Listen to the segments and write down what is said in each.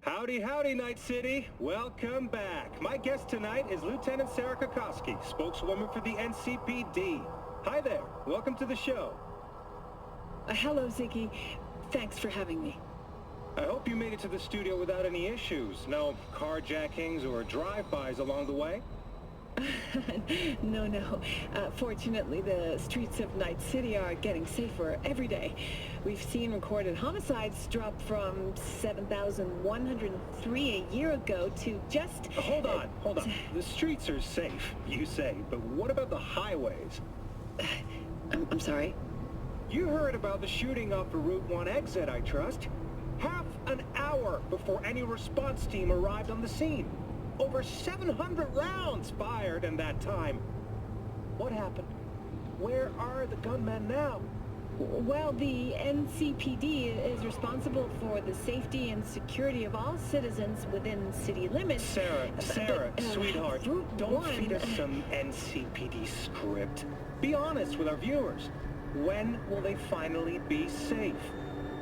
Howdy, howdy, Night City. Welcome back. My guest tonight is Lieutenant Sarah Kokoski, spokeswoman for the NCPD. Hi there. Welcome to the show. Hello, Ziggy. Thanks for having me. I hope you made it to the studio without any issues. No carjackings or drive-bys along the way? No. Fortunately, the streets of Night City are getting safer every day. We've seen recorded homicides drop from 7,103 a year ago to just... Hold on. The streets are safe, you say, but what about the highways? I'm sorry? You heard about the shooting off the Route 1 exit, I trust. Half an hour before any response team arrived on the scene. Over 700 rounds fired in that time. What happened? Where are the gunmen now? Well, the NCPD is responsible for the safety and security of all citizens within city limits. Sarah, sweetheart, don't feed us some NCPD script. Be honest with our viewers. When will they finally be safe?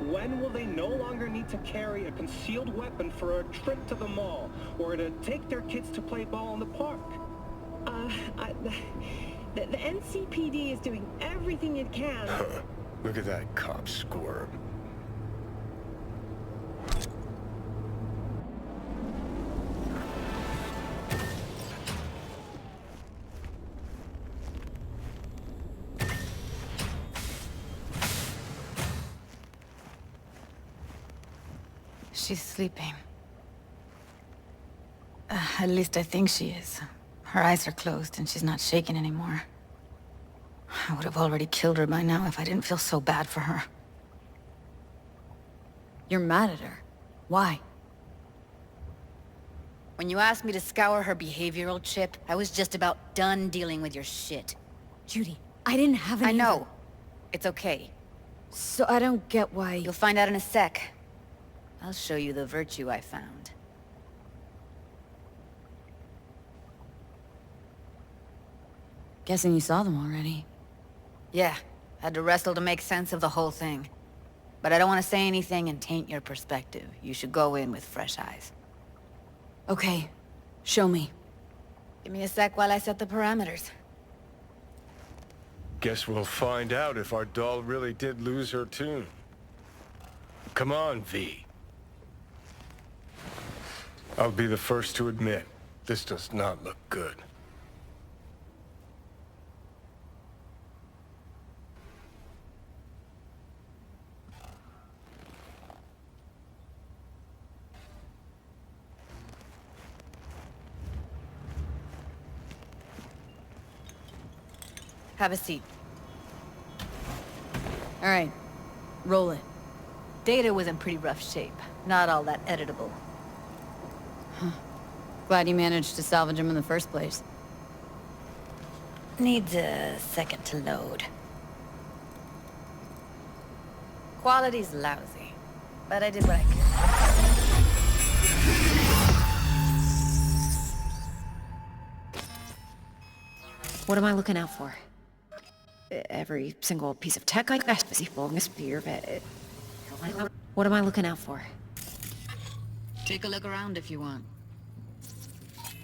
When will they no longer need to carry a concealed weapon for a trip to the mall or to take their kids to play ball in the park? The NCPD is doing everything it can. Look at that cop squirm. She's sleeping. At least I think she is. Her eyes are closed and she's not shaking anymore. I would have already killed her by now if I didn't feel so bad for her. You're mad at her. Why? When you asked me to scour her behavioral chip, I was just about done dealing with your shit. Judy, I didn't have any... I know. It's okay. So I don't get why... You'll find out in a sec. I'll show you the virtue I found. Guessing you saw them already. Yeah, had to wrestle to make sense of the whole thing. But I don't want to say anything and taint your perspective. You should go in with fresh eyes. Okay, show me. Give me a sec while I set the parameters. Guess we'll find out if our doll really did lose her tune. Come on, V. I'll be the first to admit, this does not look good. Have a seat. All right, roll it. Data was in pretty rough shape. Not all that editable. Glad you managed to salvage him in the first place. Needs a second to load. Quality's lousy, but I did what I could. What am I looking out for? Every single piece of tech I see. What am I looking out for? Take a look around if you want.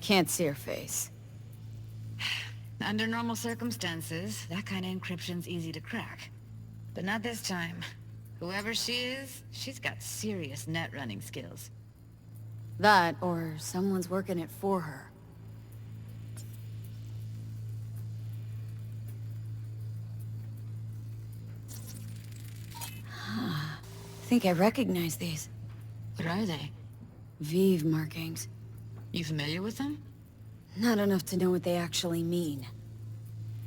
Can't see her face. Under normal circumstances, that kind of encryption's easy to crack. But not this time. Whoever she is, she's got serious net running skills. That, or someone's working it for her. I think I recognize these. What are they? Vive markings. You familiar with them? Not enough to know what they actually mean.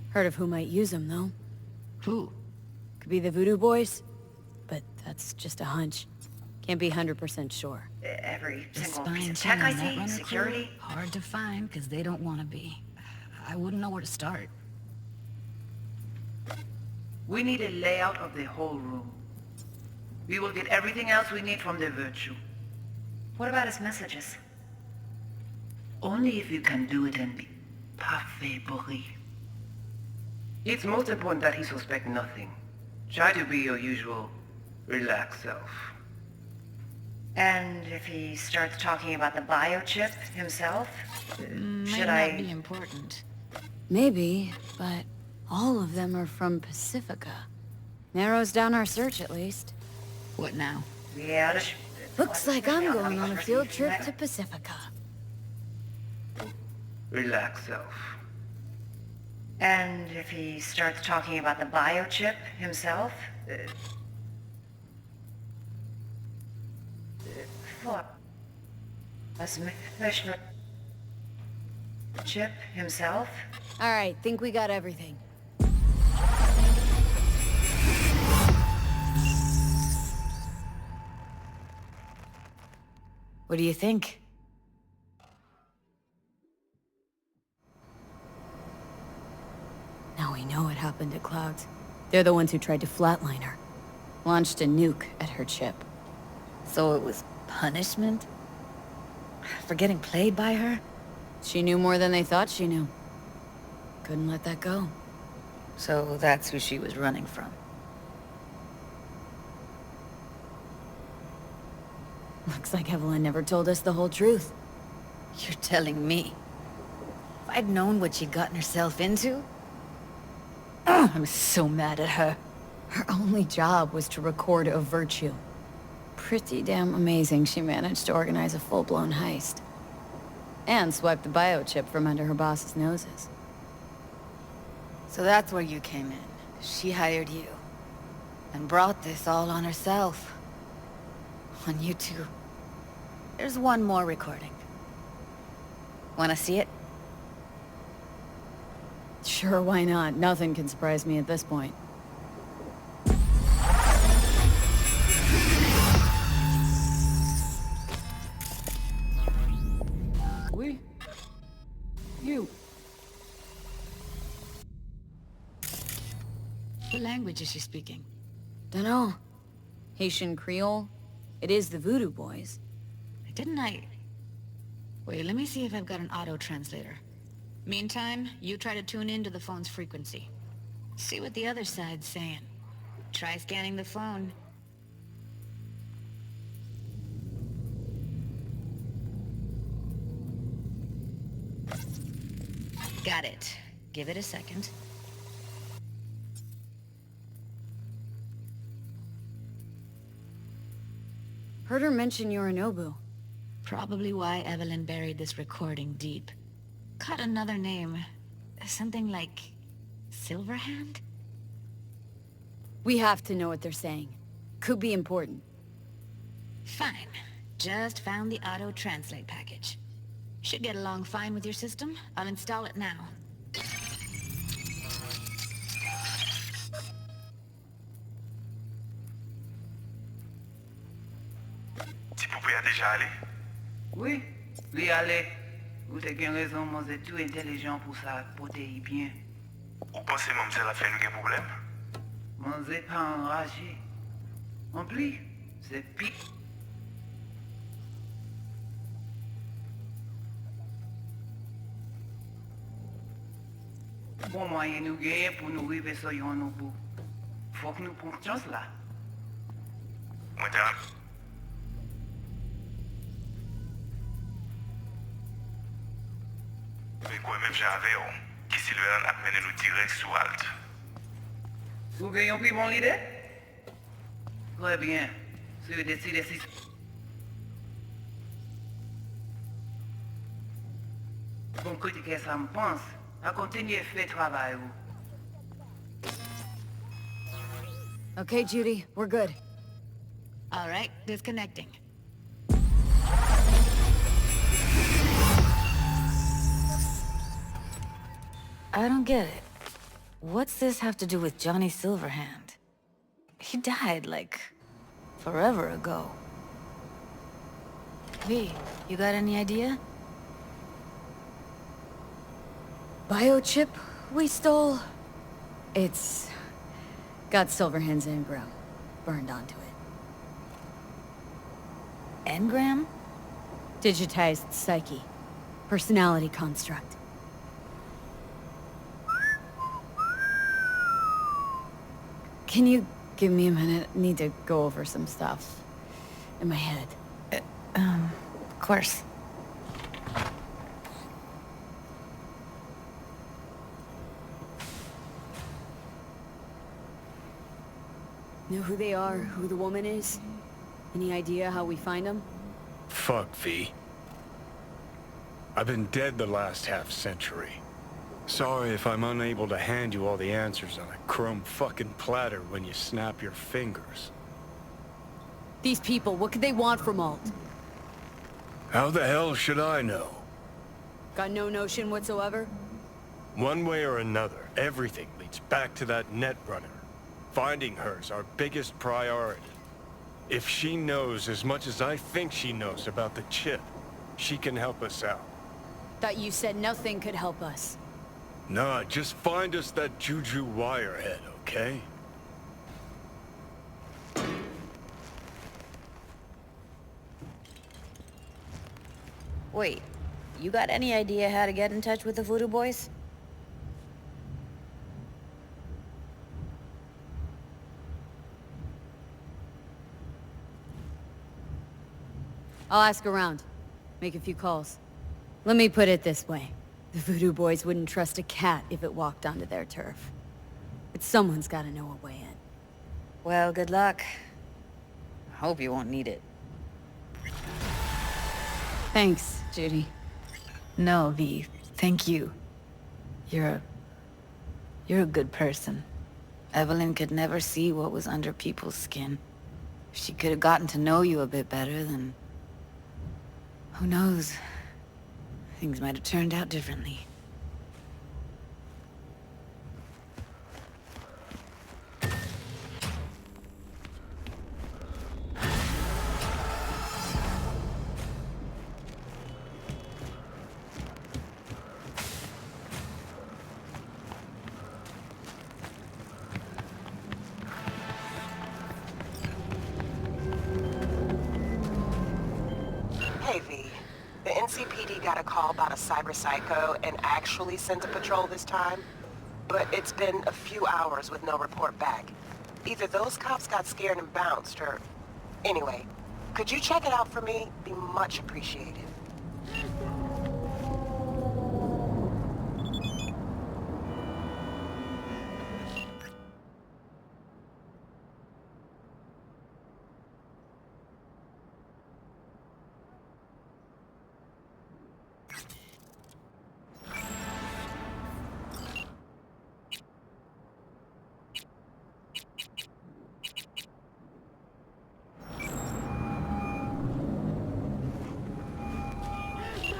Heard of who might use them, though. Who? Could be the Voodoo Boys, but that's just a hunch. Can't be 100% sure. Every The single spine piece of chain tech I on that see, runner security. crew? Hard to find, because they don't want to be. I wouldn't know where to start. We need a layout of the whole room. We will get everything else we need from the Virtue. What about his messages? Only if you can do it in parfait bruit. It's most important that he suspect nothing. Try to be your usual, relaxed self. And if he starts talking about the biochip himself, Might should not I... be important. Maybe, but all of them are from Pacifica. Narrows down our search, at least. What now? Yeah, Looks like I'm going on a field trip to Pacifica. Relax, self. And if he starts talking about the biochip himself, what? Chip himself? Alright, think we got everything. What do you think? Now we know what happened at Clouds. They're the ones who tried to flatline her. Launched a nuke at her chip. So it was punishment? For getting played by her? She knew more than they thought she knew. Couldn't let that go. So that's who she was running from. Looks like Evelyn never told us the whole truth. You're telling me? If I'd known what she'd gotten herself into... I'm so mad at her. Her only job was to record a virtue. Pretty damn amazing she managed to organize a full-blown heist. And swipe the biochip from under her boss's noses. So that's where you came in. She hired you. And brought this all on herself. On you two. There's one more recording. Wanna see it? Sure, why not? Nothing can surprise me at this point. You. What language is she speaking? Dunno. Haitian Creole? It is the Voodoo Boys. Didn't I... Wait, let me see if I've got an auto-translator. Meantime, you try to tune into the phone's frequency. See what the other side's saying. Try scanning the phone. Got it. Give it a second. Heard her mention Yorinobu. Probably why Evelyn buried this recording deep. Caught another name. Something like... Silverhand? We have to know what they're saying. Could be important. Fine. Just found the auto-translate package. Should get along fine with your system. I'll install it now. Ti poupée a déjà allé? Oui, lui allez. Vous avez bien raison, moi c'est tout intelligent pour ça, pour te y bien. Ou pensez mademoiselle a fait un problème? Moi c'est pas enragé. En plus, c'est pire. Bon moyen nous gagner pour nous arriver sur yon au bout. Faut que nous prenions chance là. Moi t'as... Mais quoi même j'avais, qui Sylvain a mené nous direct sous Alt. Vous gagnez pris mon idée? Très bien. Si vous décidez si... Bon critiquer ça me pense. À continuer à faire travail. Okay, Judy, we're good. All right, disconnecting. I don't get it. What's this have to do with Johnny Silverhand? He died, like, forever ago. V, you got any idea? Biochip we stole? It's... got Silverhand's engram burned onto it. Engram? Digitized psyche. Personality construct. Can you give me a minute? Need to go over some stuff in my head. Of course. Know who they are, who the woman is? Any idea how we find them? Fuck, V. I've been dead the last half-century. Sorry if I'm unable to hand you all the answers on a chrome fucking platter when you snap your fingers. These people, what could they want from Alt? How the hell should I know? Got no notion whatsoever? One way or another, everything leads back to that netrunner. Finding her's our biggest priority. If she knows as much as I think she knows about the chip, she can help us out. Thought you said nothing could help us. Nah, just find us that Juju wirehead, okay? Wait, you got any idea how to get in touch with the Voodoo Boys? I'll ask around. Make a few calls. Let me put it this way. The Voodoo Boys wouldn't trust a cat if it walked onto their turf. But someone's gotta know a way in. Well, good luck. Hope you won't need it. Thanks, Judy. No, V. Thank you. You're a good person. Evelyn could never see what was under people's skin. If she could have gotten to know you a bit better, then... who knows? Things might have turned out differently. Hey, V. The NCPD got a call about a cyber psycho and actually sent a patrol this time. But it's been a few hours with no report back. Either those cops got scared and bounced, or... Anyway, could you check it out for me? Be much appreciated.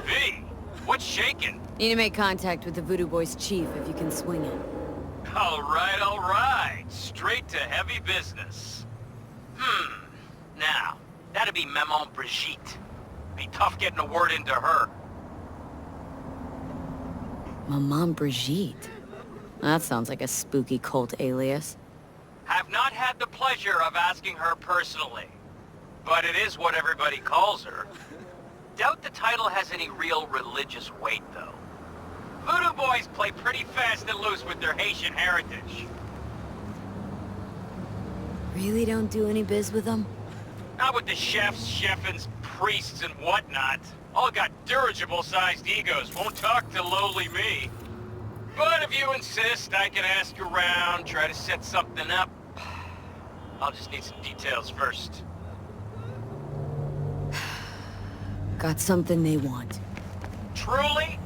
V, what's shaking? Need to make contact with the Voodoo Boys chief if you can swing it. All right. Straight to heavy business. Now, that'd be Maman Brigitte. Be tough getting a word into her. Maman Brigitte? That sounds like a spooky cult alias. Have not had the pleasure of asking her personally. But it is what everybody calls her. Doubt the title has any real religious weight, though. Voodoo Boys play pretty fast and loose with their Haitian heritage. Really don't do any biz with them? Not with the chefs, cheffins, priests, and whatnot. All got dirigible-sized egos, won't talk to lowly me. But if you insist, I can ask around, try to set something up. I'll just need some details first. Got something they want. Truly?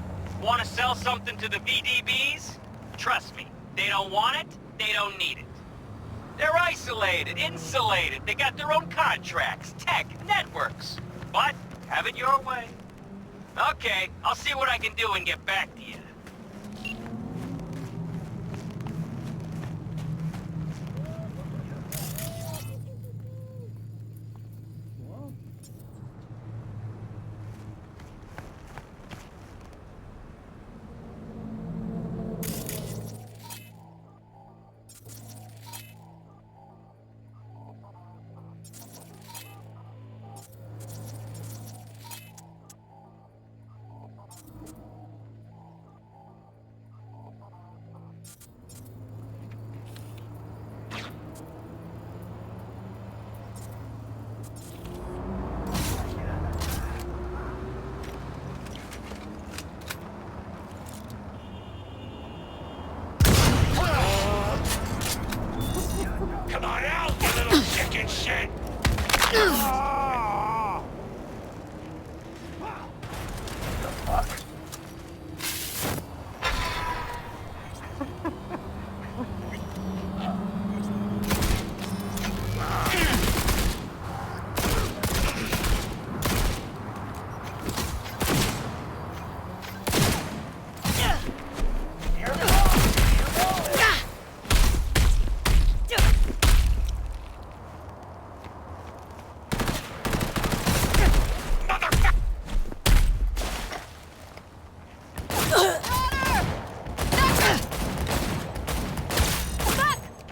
Want to sell something to the VDBs? Trust me, they don't want it, they don't need it. They're isolated, insulated, they got their own contracts, tech, networks. But, have it your way. Okay, I'll see what I can do and get back to you. shit!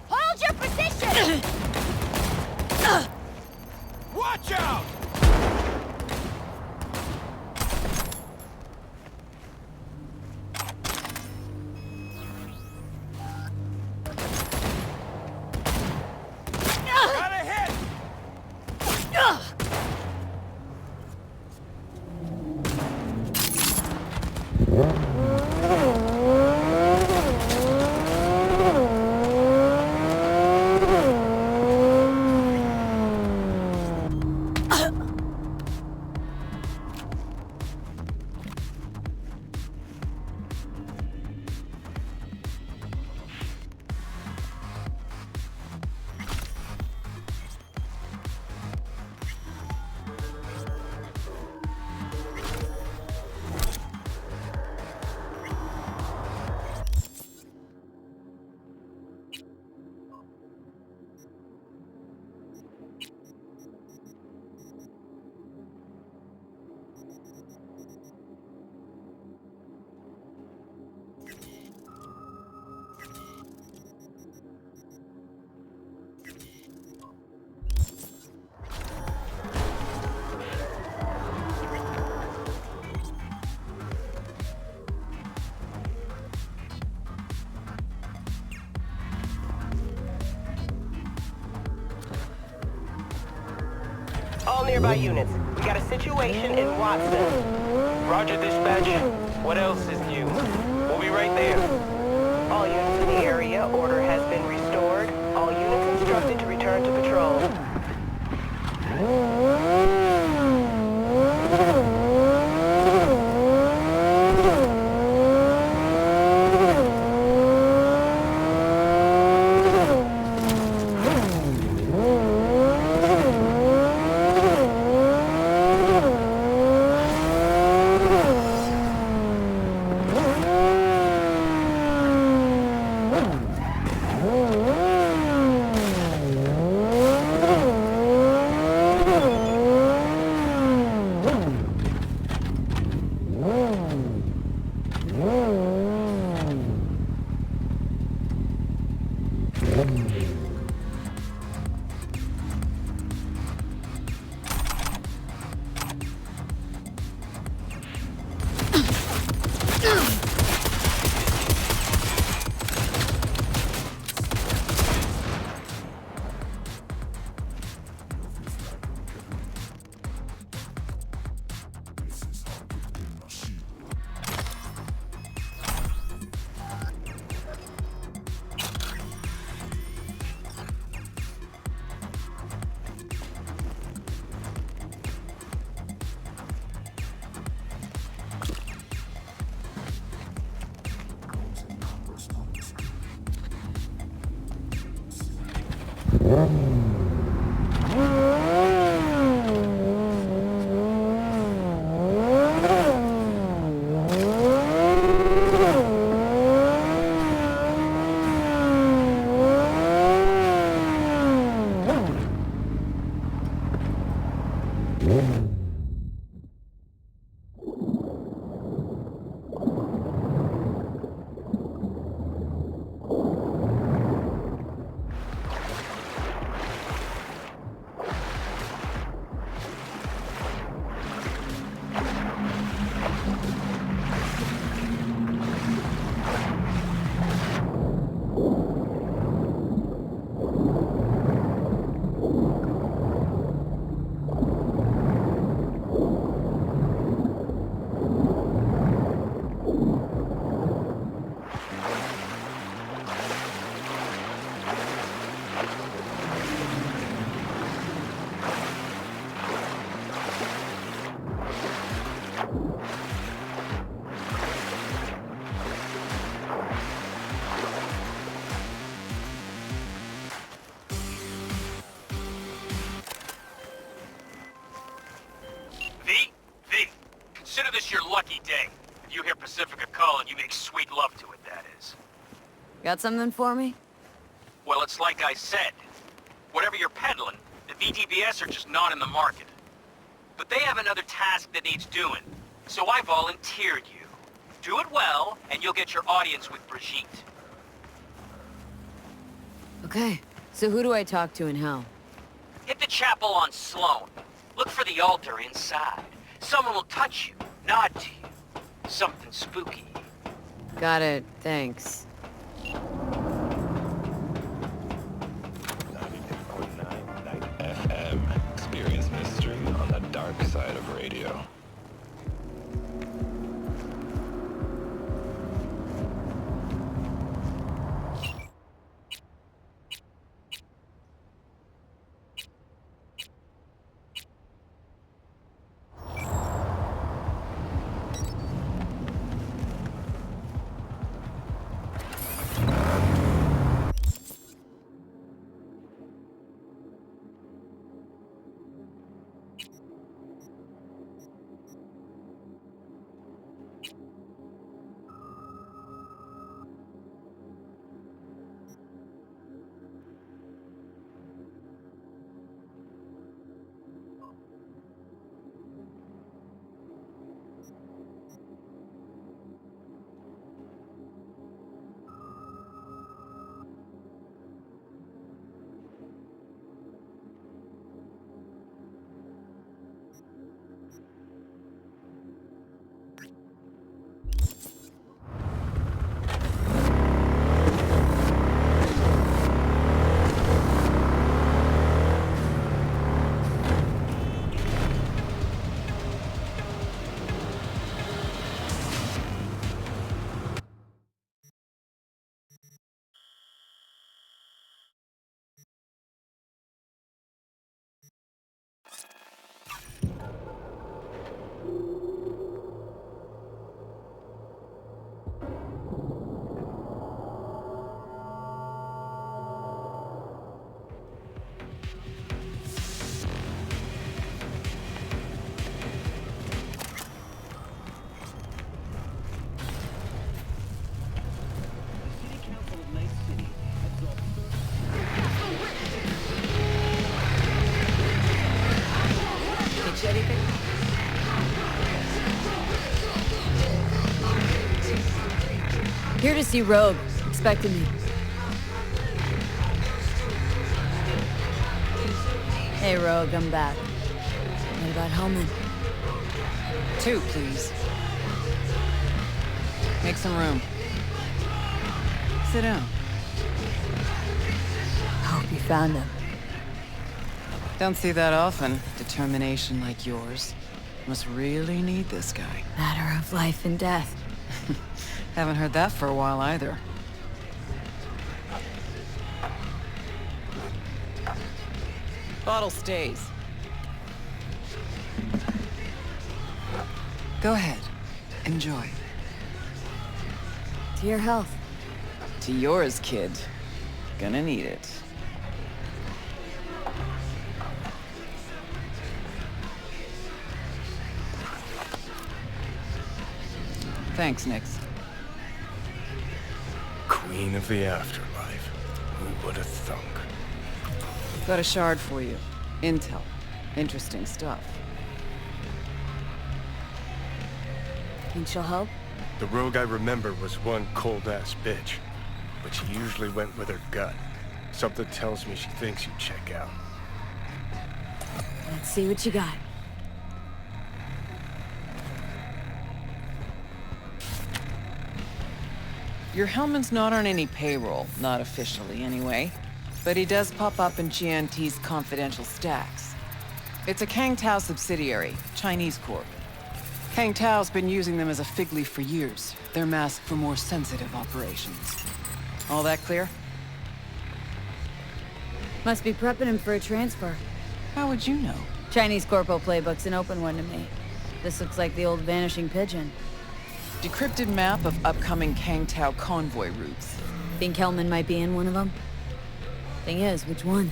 Hold your position! Watch out! Got a hit! All nearby units. We got a situation in Watson. Roger, dispatch. What else is new? We'll be right there. All units in the area, order has been restored. All units instructed to return to patrol. Got something for me? Well, it's like I said. Whatever you're peddling, the VTBS are just not in the market. But they have another task that needs doing, so I volunteered you. Do it well, and you'll get your audience with Brigitte. Okay, so who do I talk to in hell? Hit the chapel on Sloan. Look for the altar inside. Someone will touch you, nod to you. Something spooky. Got it, thanks. 98.9 Night FM. Experience mystery on the dark side of radio. Here to see Rogue. Expected me. Hey, Rogue, I'm back. What about Hellman? 2, please. Make some room. Sit down. Hope you found him. Don't see that often. Determination like yours. Must really need this guy. Matter of life and death. Haven't heard that for a while either. Bottle stays. Go ahead. Enjoy. To your health. To yours, kid. Gonna need it. Thanks, Nix. Queen of the afterlife. Who would have thunk? Got a shard for you. Intel. Interesting stuff. Think she'll help? The Rogue I remember was one cold-ass bitch. But she usually went with her gut. Something tells me she thinks you'd check out. Let's see what you got. Your Hellman's not on any payroll, not officially anyway. But he does pop up in GNT's confidential stacks. It's a Kang Tao subsidiary, Chinese corp. Kang Tao's been using them as a fig leaf for years. They're masked for more sensitive operations. All that clear? Must be prepping him for a transfer. How would you know? Chinese corpo playbook's an open one to me. This looks like the old vanishing pigeon. Decrypted map of upcoming Kang Tao convoy routes. Think Hellman might be in one of them? Thing is, which one?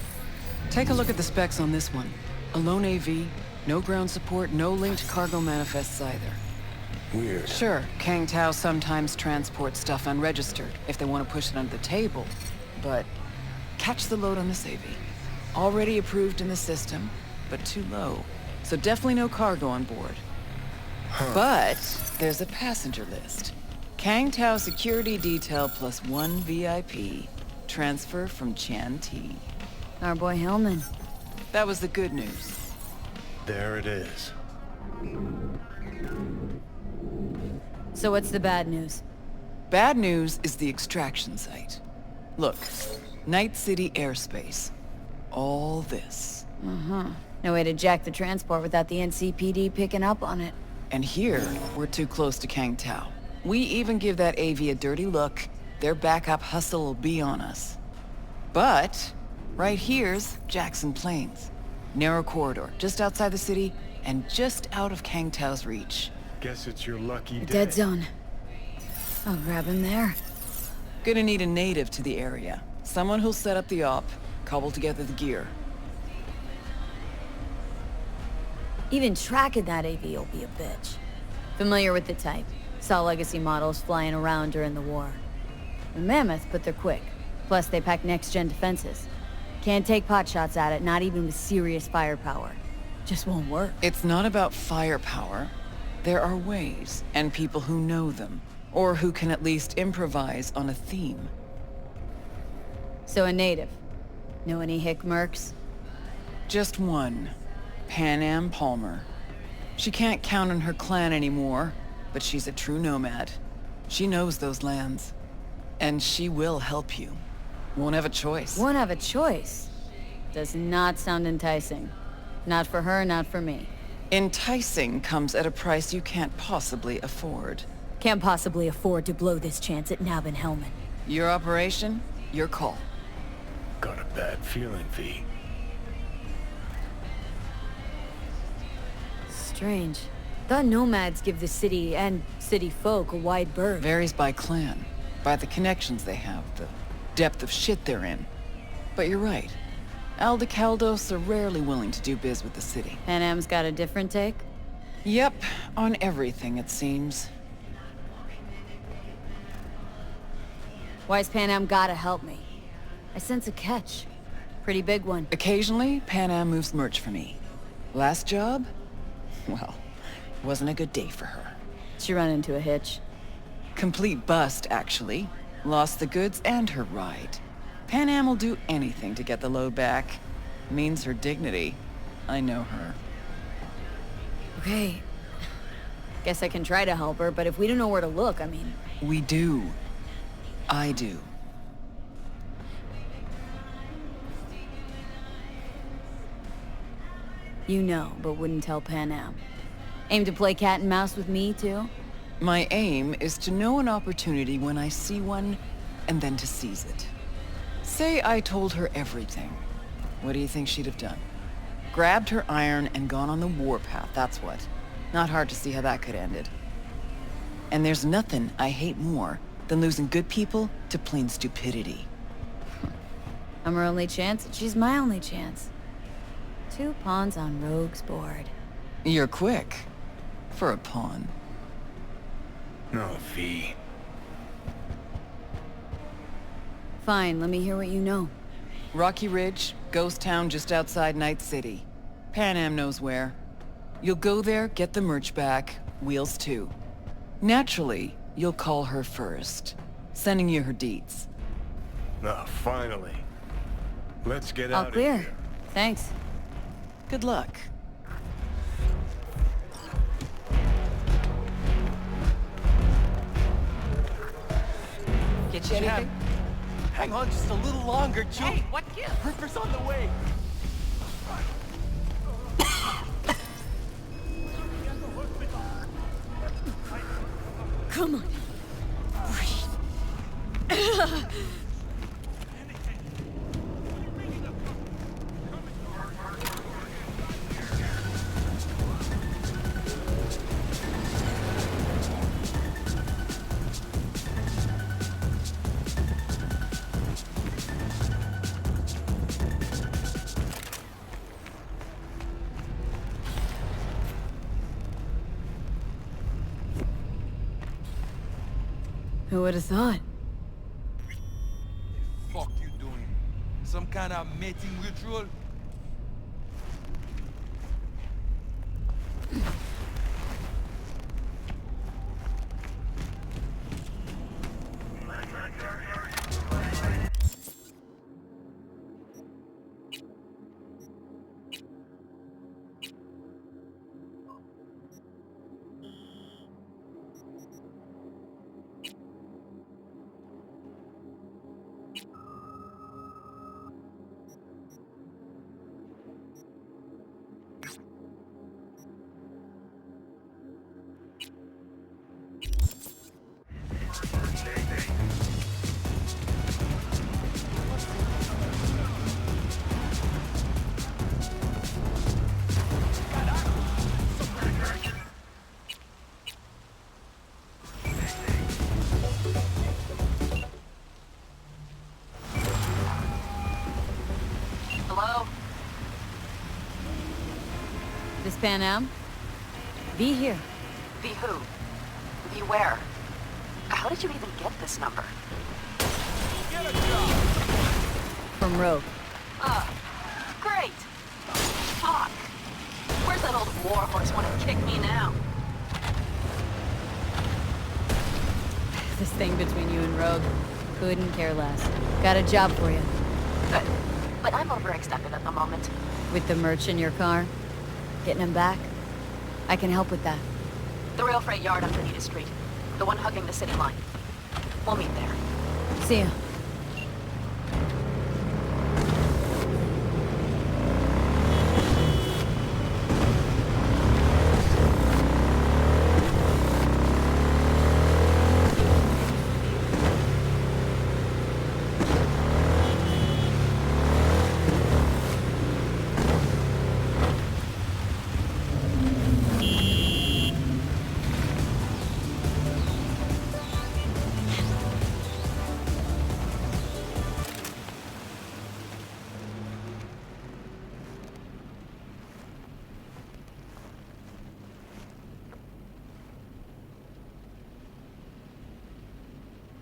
Take a look at the specs on this one. A lone AV, no ground support, no linked cargo manifests either. Weird. Sure, Kang Tao sometimes transports stuff unregistered if they want to push it under the table, but catch the load on the AV. Already approved in the system, but too low. So definitely no cargo on board. But there's a passenger list. Kang Tao security detail plus 1 VIP. Transfer from Chan T. Our boy Hellman. That was the good news. There it is. So what's the bad news? Bad news is the extraction site. Look, Night City airspace. All this. No way to jack the transport without the NCPD picking up on it. And here, we're too close to Kang Tao. We even give that AV a dirty look, their backup hustle will be on us. But, right here's Jackson Plains. Narrow corridor, just outside the city, and just out of Kang Tao's reach. Guess it's your lucky day. Dead zone. I'll grab him there. Gonna need a native to the area. Someone who'll set up the op, cobble together the gear. Even tracking that AV will be a bitch. Familiar with the type. Saw legacy models flying around during the war. The Mammoth, but they're quick. Plus, they pack next-gen defenses. Can't take potshots at it, not even with serious firepower. Just won't work. It's not about firepower. There are ways, and people who know them. Or who can at least improvise on a theme. So a native. Know any hick mercs? Just one. Pan Am Palmer. She can't count on her clan anymore, but she's a true nomad. She knows those lands. And she will help you. Won't have a choice. Won't have a choice. Does not sound enticing. Not for her, not for me. Enticing comes at a price you can't possibly afford. Can't possibly afford to blow this chance at Nab and Hellman. Your operation, your call. Got a bad feeling, V. Strange. Thought nomads give the city and city folk a wide berth. Varies by clan, by the connections they have, the depth of shit they're in. But you're right. Aldecaldos are rarely willing to do biz with the city. Pan Am's got a different take? Yep, on everything it seems. Why's Pan Am gotta help me? I sense a catch. Pretty big one. Occasionally, Pan Am moves merch for me. Last job? Well, wasn't a good day for her. She run into a hitch. Complete bust, actually. Lost the goods and her ride. Pan Am will do anything to get the load back. Means her dignity. I know her. Okay. Guess I can try to help her, but if we don't know where to look, I mean... We do. I do. You know, but wouldn't tell Pan Am. Aim to play cat and mouse with me, too? My aim is to know an opportunity when I see one, and then to seize it. Say I told her everything. What do you think she'd have done? Grabbed her iron and gone on the warpath, that's what. Not hard to see how that could have ended. And there's nothing I hate more than losing good people to plain stupidity. I'm her only chance, and she's my only chance. 2 pawns on Rogue's board. You're quick. For a pawn. No, V. Fine, let me hear what you know. Rocky Ridge, ghost town just outside Night City. Pan Am knows where. You'll go there, get the merch back, wheels too. Naturally, you'll call her first. Sending you her deeds. Ah, finally. Let's get All out clear. of here. Thanks. Good luck. Get you anything? Hang on just a little longer, Joe. Hey, what gift? Ripper's on the way. Come on. Breathe. Who would have thought? Fuck you doing? Some kind of mating ritual? Hello? This Pan Am? Be here. Be who? Be where? How did you even get this number? From Rogue. Great! Fuck! Where's that old warhorse want to kick me now? This thing between you and Rogue. Couldn't care less. Got a job for you. Good. But I'm overextended at the moment. With the merch in your car? Getting him back? I can help with that. The rail freight yard on Bonita Street. The one hugging the city line. We'll meet there. See ya.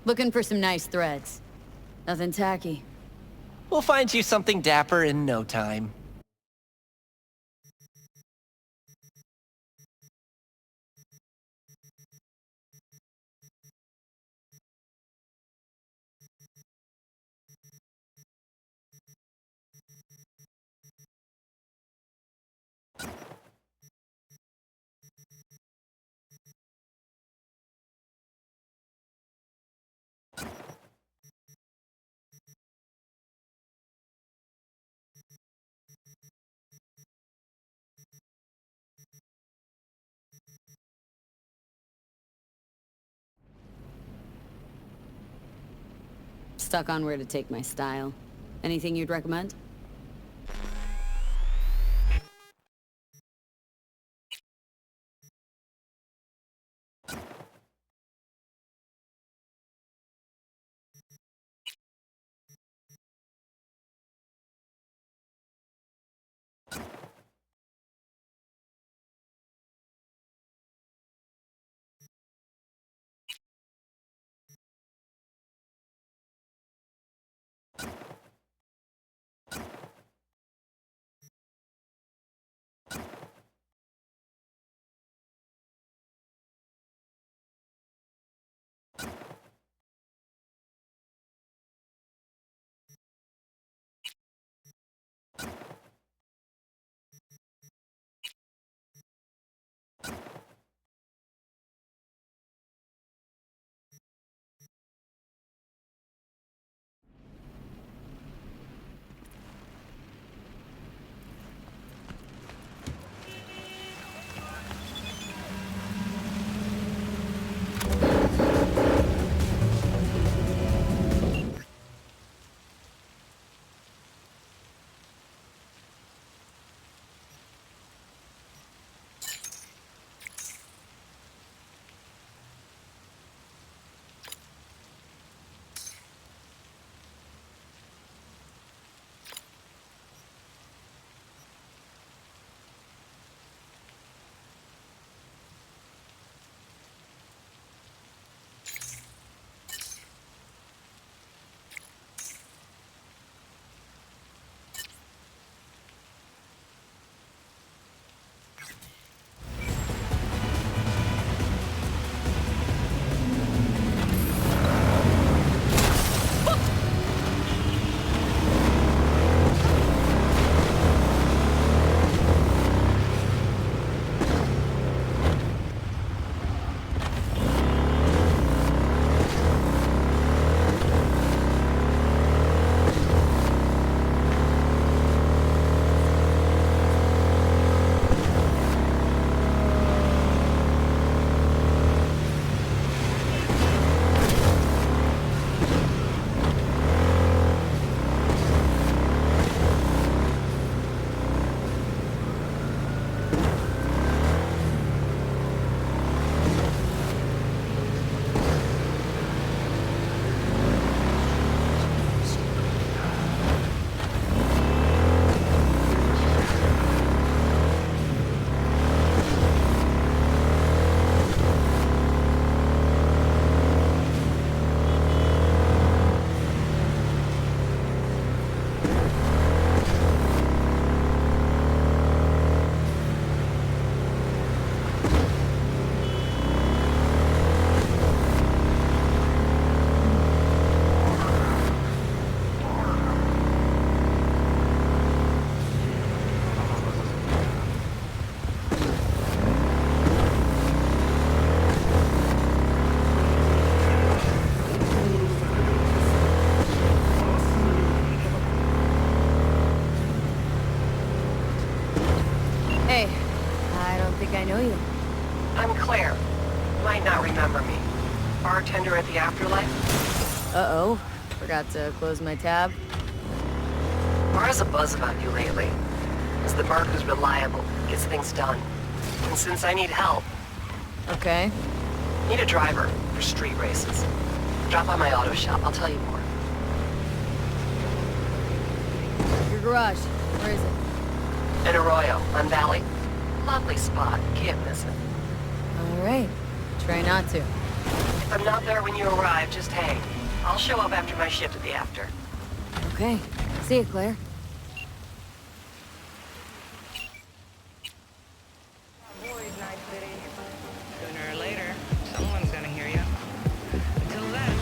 Looking for some nice threads. Nothing tacky. We'll find you something dapper in no time. Stuck on where to take my style. Anything you'd recommend? Hey, I don't think I know you. I'm Claire. Might not remember me. Bartender at the Afterlife? Uh-oh. Forgot to close my tab. Bar has a buzz about you lately. As the bar who's reliable, gets things done. And since I need help... Okay. Need a driver for street races. Drop by my auto shop, I'll tell you more. Your garage. Where is it? In Arroyo, on Valley. Lovely spot, can't miss it. Alright. Try not to. If I'm not there when you arrive, just hang. I'll show up after my shift at the after. Okay. See you, Claire. Sooner or later, someone's gonna hear you. Until then...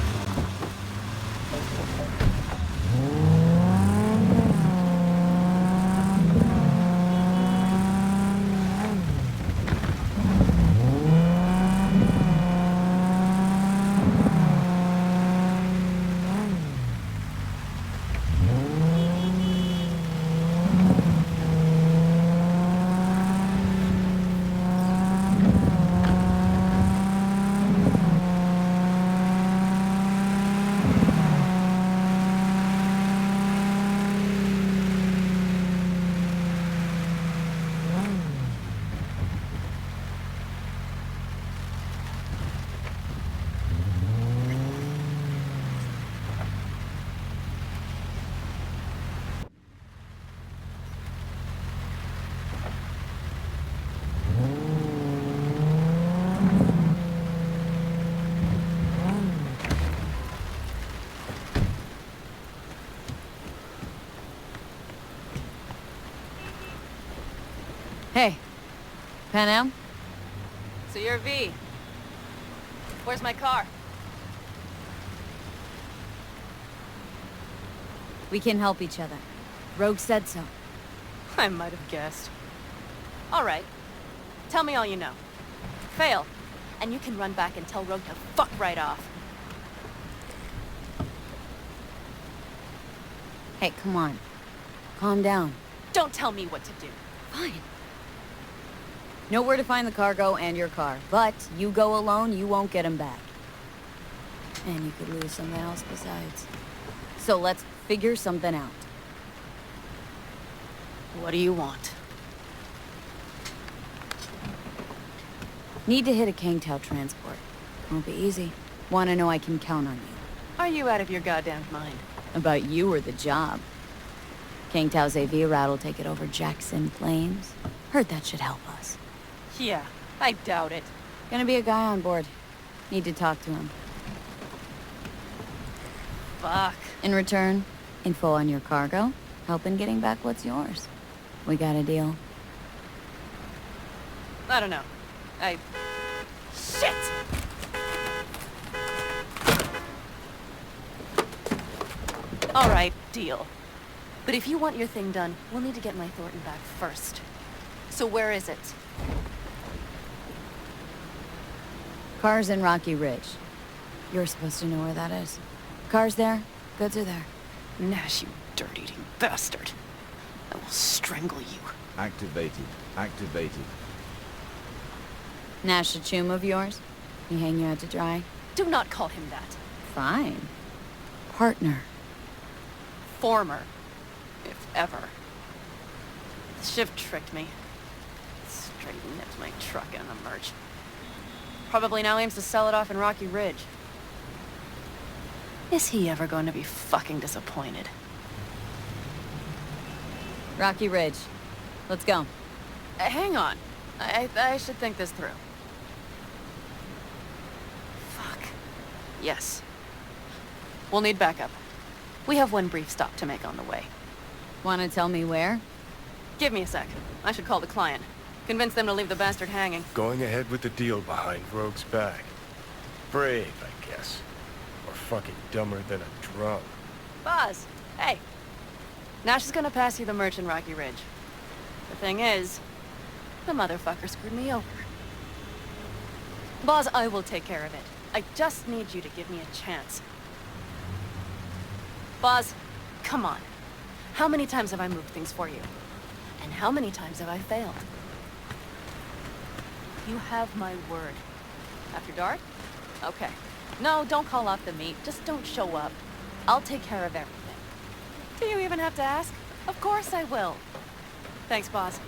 Hey. Pan Am? So you're V. Where's my car? We can help each other. Rogue said so. I might have guessed. All right. Tell me all you know. Fail, and you can run back and tell Rogue to fuck right off. Hey, come on. Calm down. Don't tell me what to do. Fine. Know where to find the cargo and your car, but you go alone, you won't get them back. And you could lose something else besides. So let's figure something out. What do you want? Need to hit a Kangtao transport. Won't be easy. Want to know I can count on you. Are you out of your goddamn mind? About you or the job. Kangtao's AV route will take it over Jackson Plains. Heard that should help us. Yeah, I doubt it. Gonna be a guy on board. Need to talk to him. Fuck. In return, info on your cargo, help in getting back what's yours. We got a deal. I don't know. Shit! All right, deal. But if you want your thing done, we'll need to get my Thornton back first. So where is it? Car's in Rocky Ridge. You're supposed to know where that is. Car's there, goods are there. Nash, you dirt-eating bastard. I will strangle you. Activated. Activated. Nash a chum of yours? He hang you out to dry? Do not call him that. Fine. Partner. Former. If ever. The shift tricked me. Straight nipped my truck and the merch. Probably now aims to sell it off in Rocky Ridge. Is he ever going to be fucking disappointed? Rocky Ridge. Let's go. Hang on. I should think this through. Fuck. Yes. We'll need backup. We have one brief stop to make on the way. Wanna tell me where? Give me a sec. I should call the client. Convince them to leave the bastard hanging. Going ahead with the deal behind Rogue's back. Brave, I guess. Or fucking dumber than a drum. Boz, hey. Nash is gonna pass you the merch in Rocky Ridge. The thing is, the motherfucker screwed me over. Boz, I will take care of it. I just need you to give me a chance. Boz, come on. How many times have I moved things for you? And how many times have I failed? You have my word. After dark? Okay. No, don't call off the meet. Just don't show up. I'll take care of everything. Do you even have to ask? Of course I will. Thanks, boss.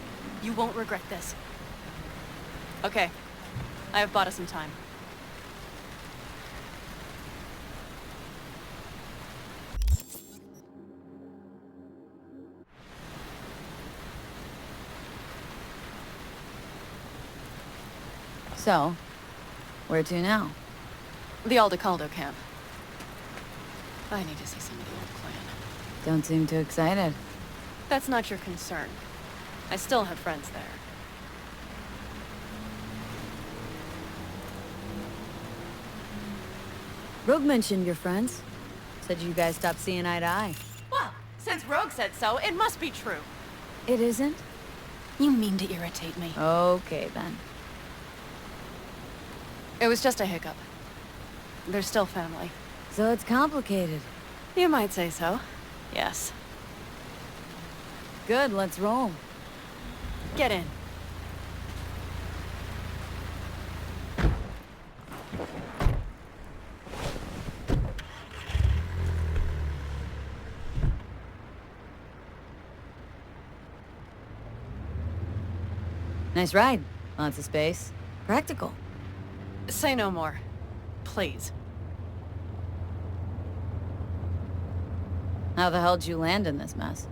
You won't regret this. Okay. I have bought us some time. So, where to now? The Aldecaldo camp. I need to see some of the old clan. Don't seem too excited. That's not your concern. I still have friends there. Rogue mentioned your friends. Said you guys stopped seeing eye to eye. Well, since Rogue said so, it must be true. It isn't? You mean to irritate me. Okay, then. It was just a hiccup. They're still family. So it's complicated. You might say so. Yes. Good, let's roll. Get in. Nice ride. Lots of space. Practical. Say no more. Please. How the hell did you land in this mess?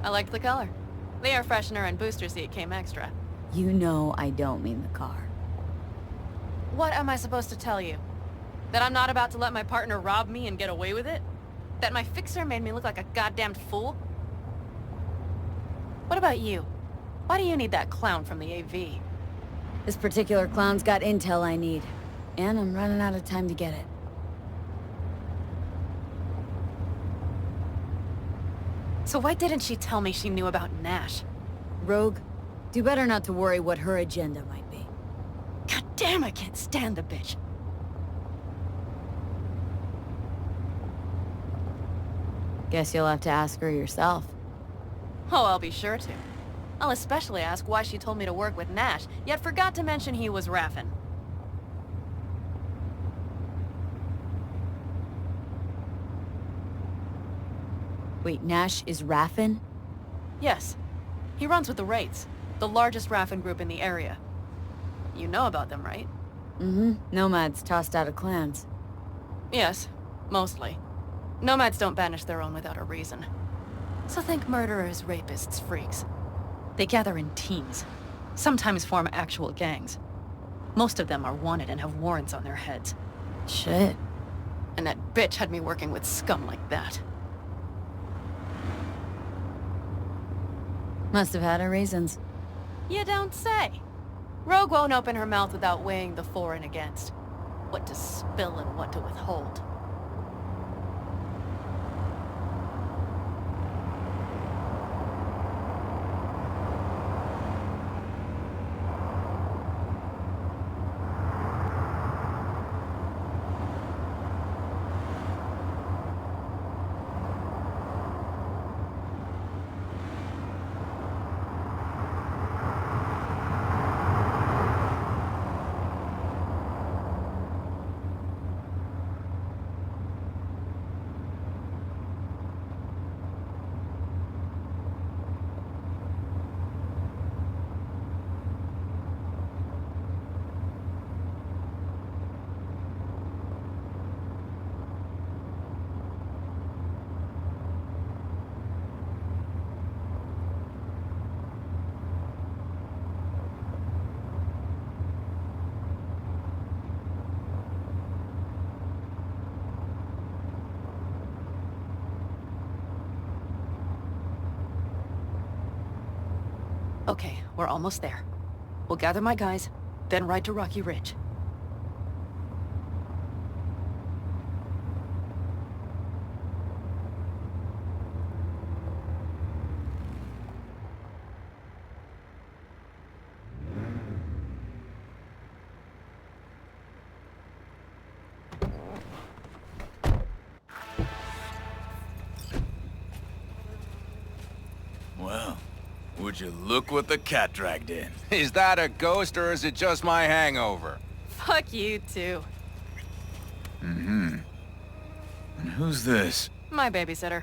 I liked the color. The air freshener and booster seat came extra. You know I don't mean the car. What am I supposed to tell you? That I'm not about to let my partner rob me and get away with it? That my fixer made me look like a goddamn fool? What about you? Why do you need that clown from the AV? This particular clown's got intel I need. And I'm running out of time to get it. So why didn't she tell me she knew about Nash? Rogue, do better not to worry what her agenda might be. God damn, I can't stand the bitch. Guess you'll have to ask her yourself. Oh, I'll be sure to. I'll especially ask why she told me to work with Nash, yet forgot to mention he was Raffen. Wait, Nash is Raffen? Yes. He runs with the Wraiths, the largest Raffen group in the area. You know about them, right? Mm-hmm. Nomads tossed out of clans. Yes, mostly. Nomads don't banish their own without a reason. So think murderers, rapists, freaks. They gather in teams, sometimes form actual gangs. Most of them are wanted and have warrants on their heads. Shit. And that bitch had me working with scum like that. Must have had her reasons. You don't say. Rogue won't open her mouth without weighing the for and against. What to spill and what to withhold. Okay, we're almost there. We'll gather my guys, then ride to Rocky Ridge. Would you look what the cat dragged in? Is that a ghost or is it just my hangover? Fuck you, too. Mm-hmm. And who's this? My babysitter.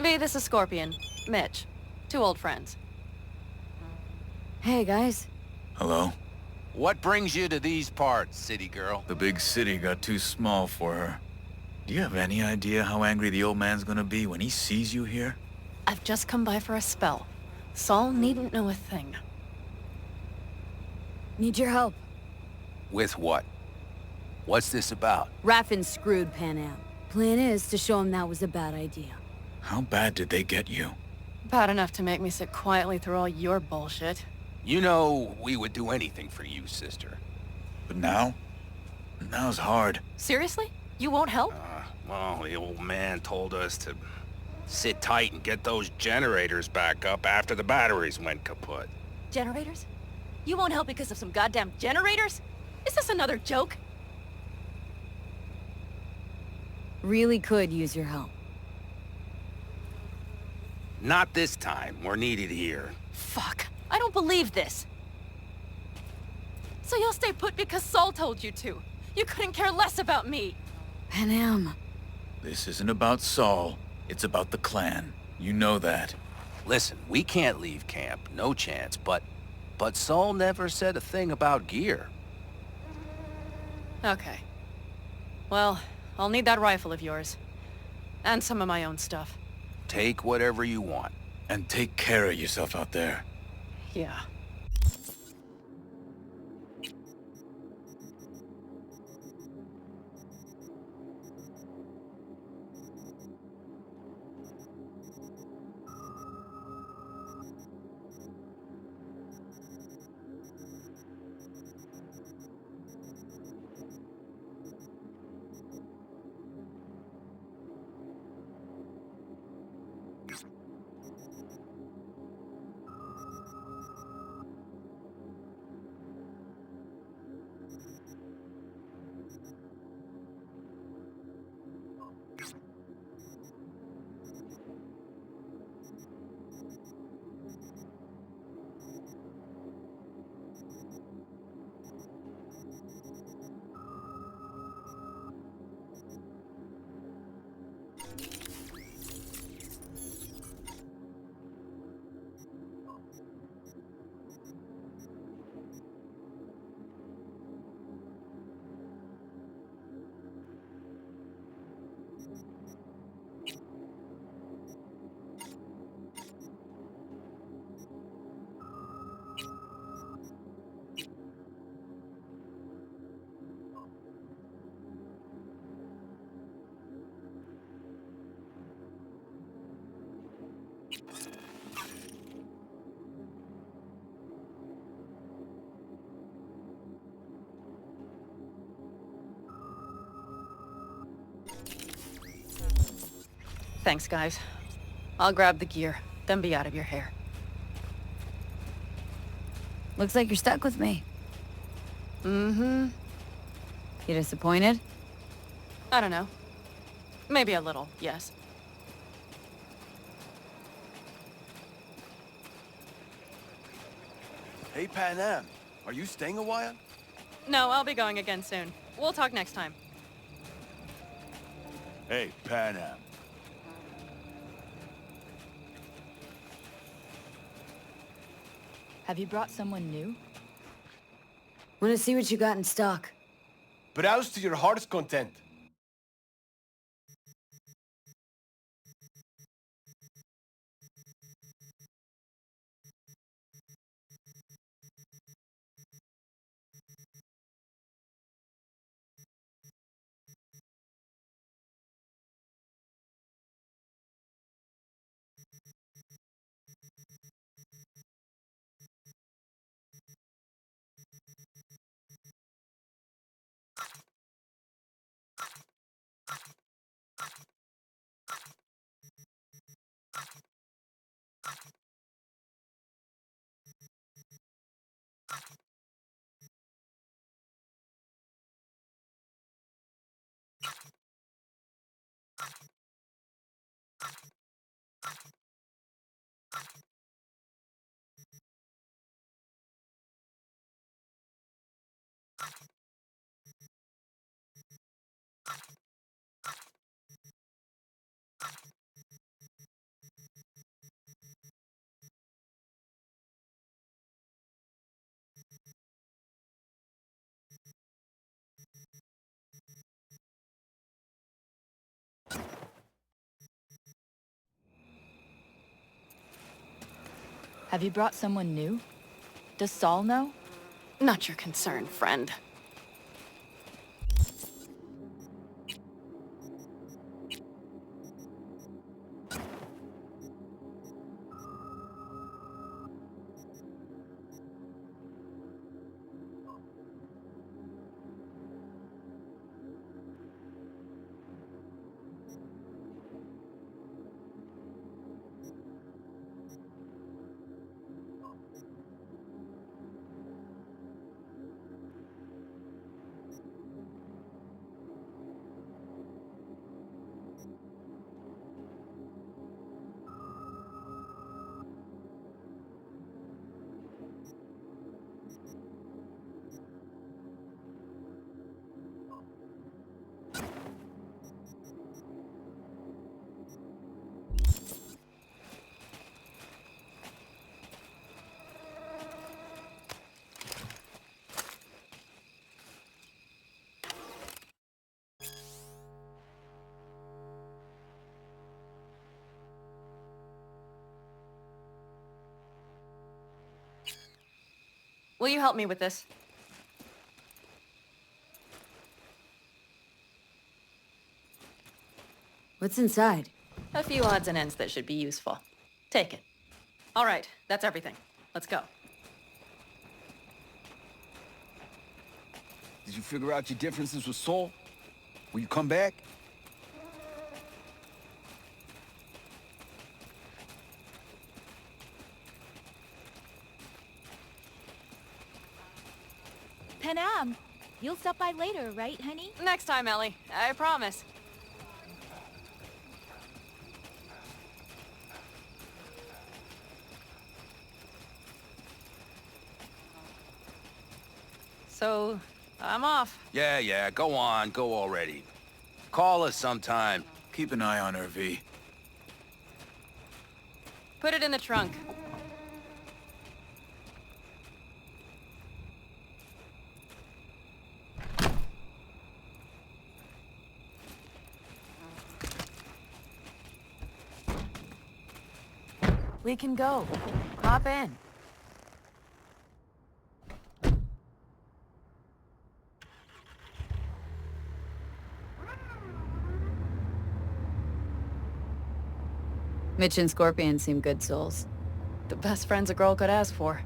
V, this is Scorpion. Mitch. Two old friends. Hey, guys. Hello? What brings you to these parts, city girl? The big city got too small for her. Do you have any idea how angry the old man's gonna be when he sees you here? I've just come by for a spell. Saul needn't know a thing. Need your help. With what? What's this about? Raffin screwed Pan Am. Plan is to show him that was a bad idea. How bad did they get you? Bad enough to make me sit quietly through all your bullshit. You know, we would do anything for you, sister. But now? Now's hard. Seriously? You won't help? Well, the old man told us to sit tight and get those generators back up after the batteries went kaput. Generators? You won't help because of some goddamn generators? Is this another joke? Really could use your help. Not this time. We're needed here. Fuck. I don't believe this. So you'll stay put because Saul told you to. You couldn't care less about me. Pan Am. This isn't about Saul. It's about the clan. You know that. Listen, we can't leave camp. No chance. But Saul never said a thing about gear. Okay. Well, I'll need that rifle of yours. And some of my own stuff. Take whatever you want. And take care of yourself out there. Yeah. Thanks, guys. I'll grab the gear, then be out of your hair. Looks like you're stuck with me. Mm-hmm. You disappointed? I don't know. Maybe a little, yes. Hey, Pan Am. Are you staying a while? No, I'll be going again soon. We'll talk next time. Hey, Pan Am. Have you brought someone new? Want to see what you got in stock? Browse to your heart's content. Have you brought someone new? Does Saul know? Not your concern, friend. Will you help me with this? What's inside? A few odds and ends that should be useful. Take it. All right, that's everything. Let's go. Did you figure out your differences with Saul? Will you come back? Panam, you'll stop by later, right, honey? Next time, Ellie. I promise. So, I'm off. Yeah, go on, go already. Call us sometime. Keep an eye on her, V. Put it in the trunk. We can go. Hop in. Mitch and Scorpion seem good souls. The best friends a girl could ask for.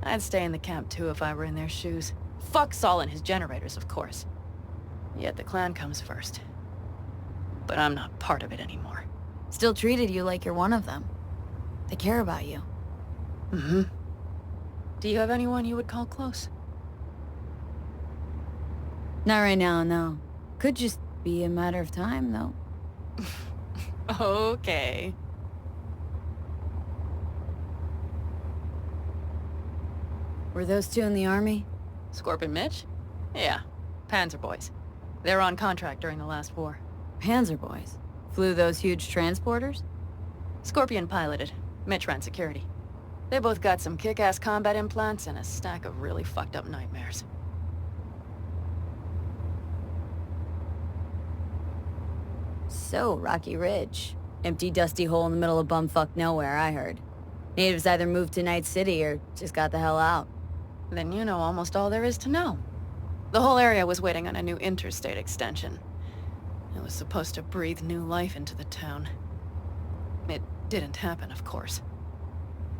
I'd stay in the camp too if I were in their shoes. Fuck Saul and his generators, of course. Yet the clan comes first. But I'm not part of it anymore. Still treated you like you're one of them. They care about you. Mm-hmm. Do you have anyone you would call close? Not right now, no. Could just be a matter of time, though. Okay. Were those two in the army? Scorpion Mitch? Yeah. Panzer boys. They were on contract during the last war. Panzer boys? Flew those huge transporters? Scorpion piloted. Mitch ran security. They both got some kick-ass combat implants and a stack of really fucked up nightmares. So, Rocky Ridge. Empty, dusty hole in the middle of bumfuck nowhere, I heard. Natives either moved to Night City or just got the hell out. Then you know almost all there is to know. The whole area was waiting on a new interstate extension. It was supposed to breathe new life into the town. It didn't happen, of course.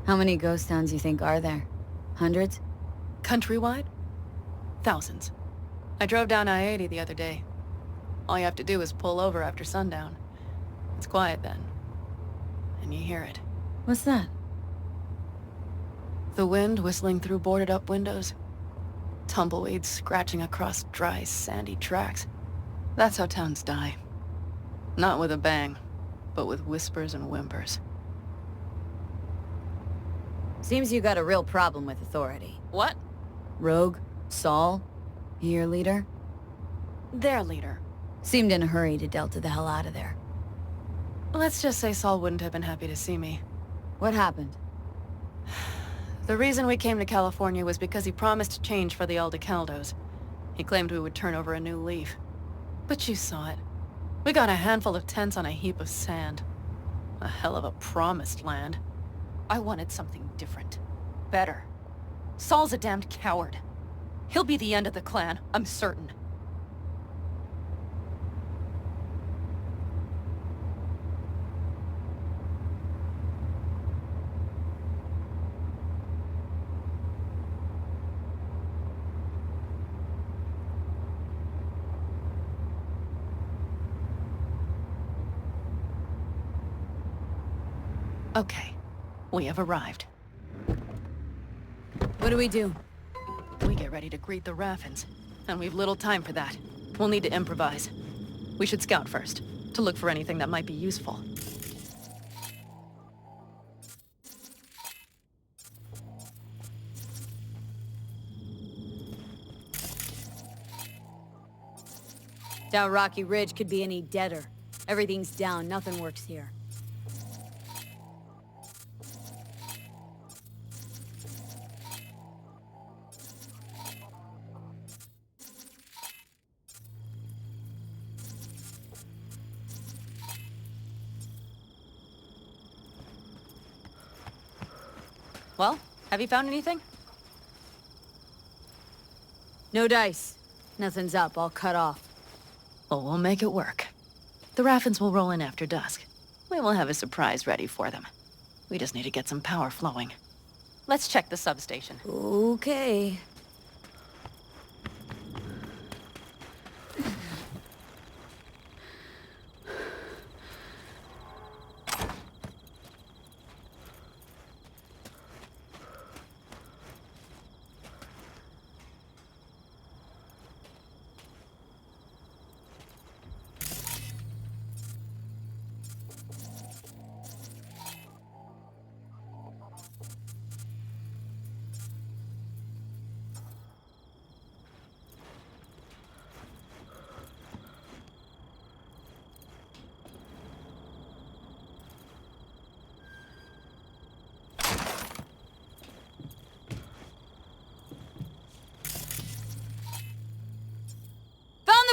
How many ghost towns you think are there? Hundreds? Countrywide? Thousands. I drove down I-80 the other day. All you have to do is pull over after sundown. It's quiet then. And you hear it. What's that? The wind whistling through boarded-up windows. Tumbleweeds scratching across dry, sandy tracks. That's how towns die. Not with a bang, but with whispers and whimpers. Seems you got a real problem with authority. What? Rogue? Saul? Your leader? Their leader. Seemed in a hurry to Delta the hell out of there. Let's just say Saul wouldn't have been happy to see me. What happened? The reason we came to California was because he promised change for the Aldecaldos. He claimed we would turn over a new leaf. But you saw it. We got a handful of tents on a heap of sand. A hell of a promised land. I wanted something different. Better. Saul's a damned coward. He'll be the end of the clan, I'm certain. Okay, we have arrived. What do we do? We get ready to greet the Raffins, and we've little time for that. We'll need to improvise. We should scout first, to look for anything that might be useful. Down Rocky Ridge could be any deader. Everything's down, nothing works here. Well, have you found anything? No dice. Nothing's up, all cut off. Well, we'll make it work. The Raffins will roll in after dusk. We will have a surprise ready for them. We just need to get some power flowing. Let's check the substation. Okay.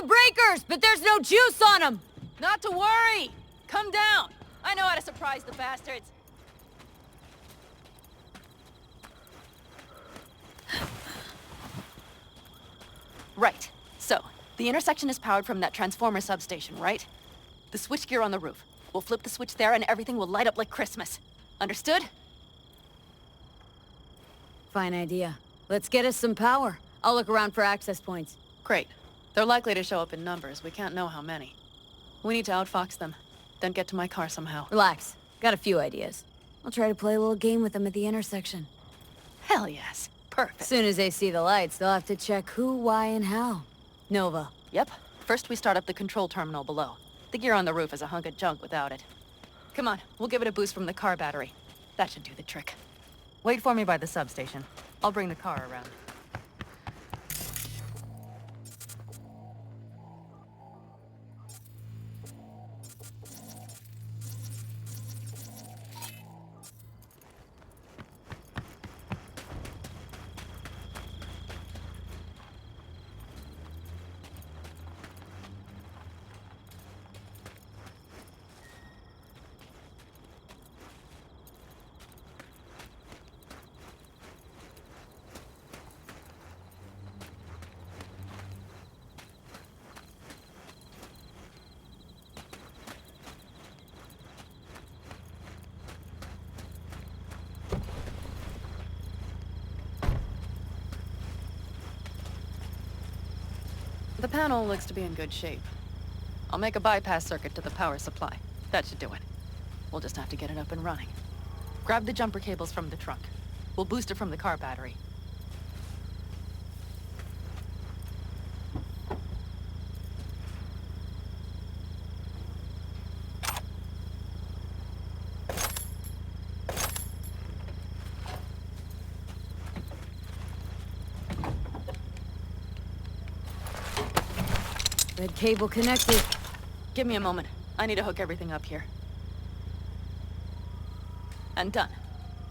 The breakers, but there's no juice on them! Not to worry! Come down! I know how to surprise the bastards! Right. So, the intersection is powered from that transformer substation, right? The switchgear on the roof. We'll flip the switch there and everything will light up like Christmas. Understood? Fine idea. Let's get us some power. I'll look around for access points. Great. They're likely to show up in numbers. We can't know how many. We need to outfox them, then get to my car somehow. Relax. Got a few ideas. I'll try to play a little game with them at the intersection. Hell yes. Perfect. As soon as they see the lights, they'll have to check who, why, and how. Nova. Yep. First we start up the control terminal below. The gear on the roof is a hunk of junk without it. Come on, we'll give it a boost from the car battery. That should do the trick. Wait for me by the substation. I'll bring the car around. The panel looks to be in good shape. I'll make a bypass circuit to the power supply. That should do it. We'll just have to get it up and running. Grab the jumper cables from the trunk. We'll boost it from the car battery. Red cable connected. Give me a moment. I need to hook everything up here. And done.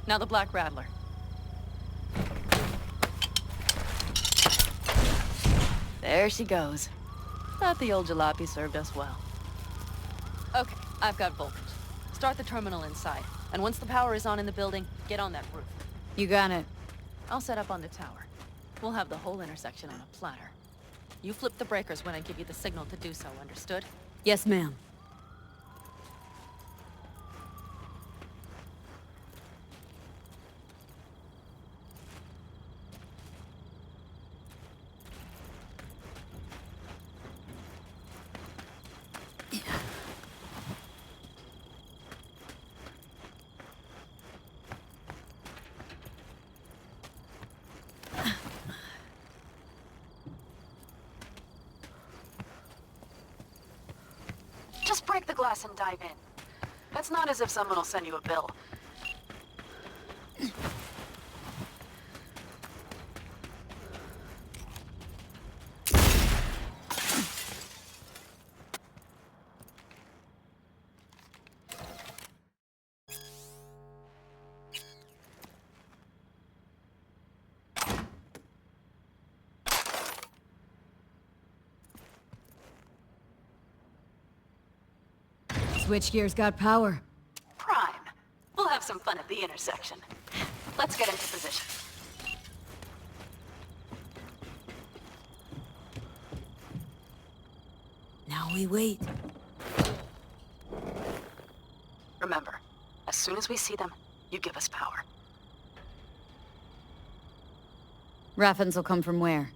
Now the Black Rattler. There she goes. Thought the old jalopy served us well. Okay, I've got voltage. Start the terminal inside, and once the power is on in the building, get on that roof. You got it. I'll set up on the tower. We'll have the whole intersection on a platter. You flip the breakers when I give you the signal to do so, understood? Yes, ma'am. Just break the glass and dive in. It's not as if someone will send you a bill. Switchgear's got power. Prime. We'll have some fun at the intersection. Let's get into position. Now we wait. Remember, as soon as we see them, you give us power. Raffens will come from where?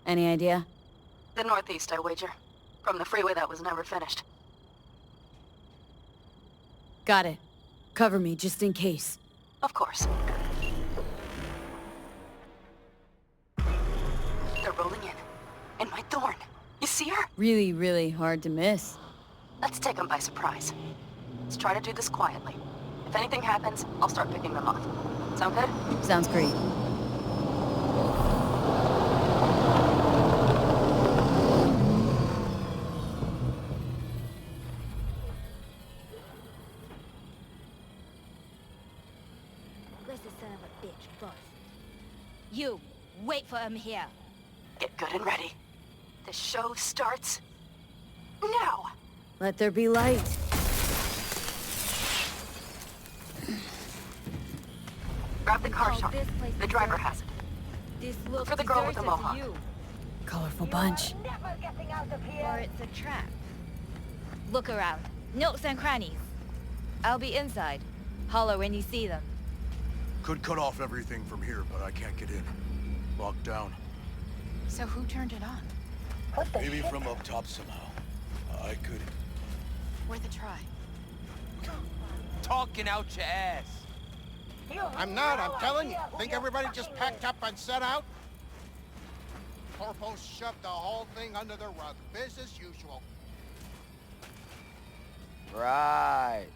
Any idea? The northeast, I wager. From the freeway that was never finished. Got it. Cover me, just in case. Of course. They're rolling in. And my Thorn. You see her? Really, really hard to miss. Let's take them by surprise. Let's try to do this quietly. If anything happens, I'll start picking them off. Sound good? Sounds great. You, wait for him here. Get good and ready. The show starts now. Let there be light. Grab the car shop. The driver has it. This Look looks for the girl with the deserted to mohawk. you. Colorful bunch. Or it's a trap. Look around. Nooks and crannies. I'll be inside. Holler when you see them. Could cut off everything from here, but I can't get in. Locked down. So who turned it on? Maybe from up top somehow. I could... Worth a try. Talking out your ass. I'm not, I'm telling you. Think everybody just packed up and set out? Corpo shoved the whole thing under the rug. Business usual. Right.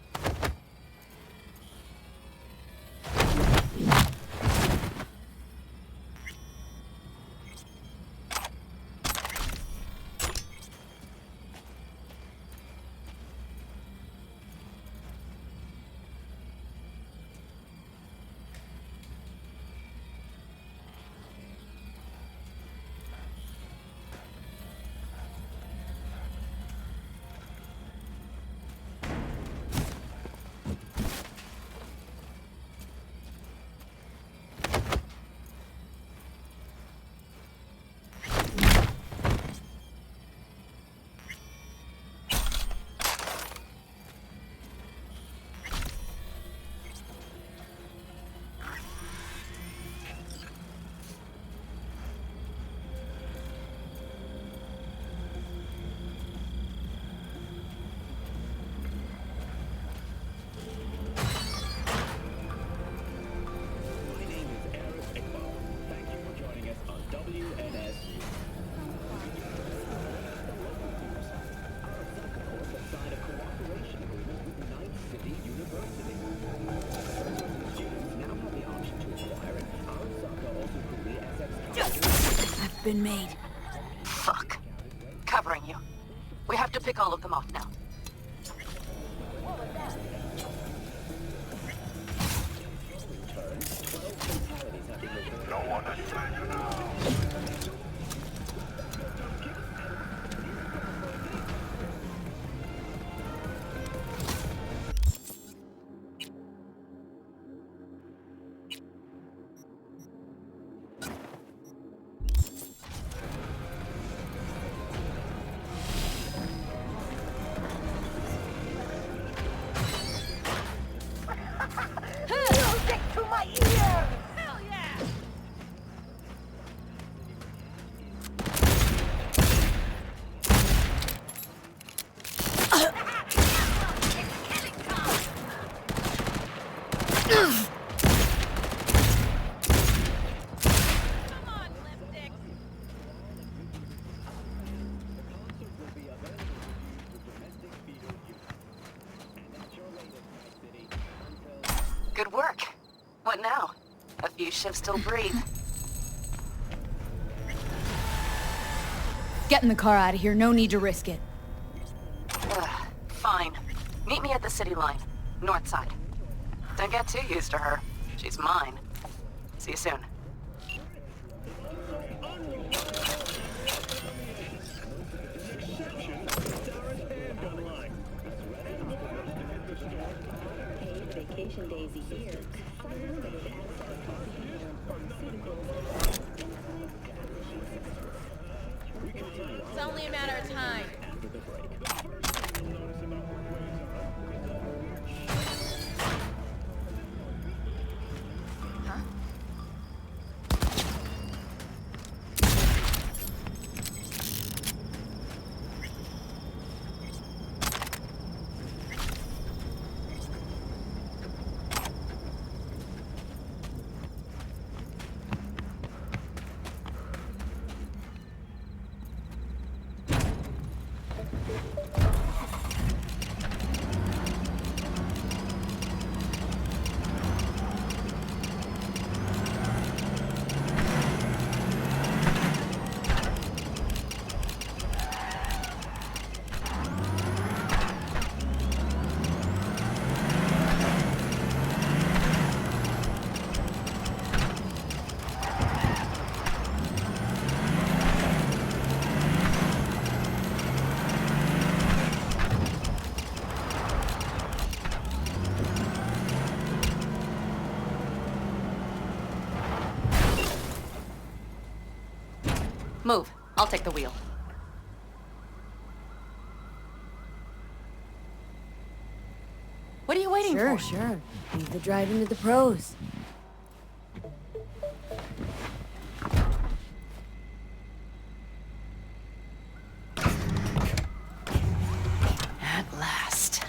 Been made. Fuck. Covering you. We have to pick all of them off now. No one is saying now. work. What now? A few shifts till breathe. Get in the car out of here. No need to risk it. Fine. Meet me at the city line. North side. Don't get too used to her. She's mine. See you soon. Vacation days a year. It's only a matter of time. Move. I'll take the wheel. What are you waiting for? Sure. Leave the driving to the pros. At last.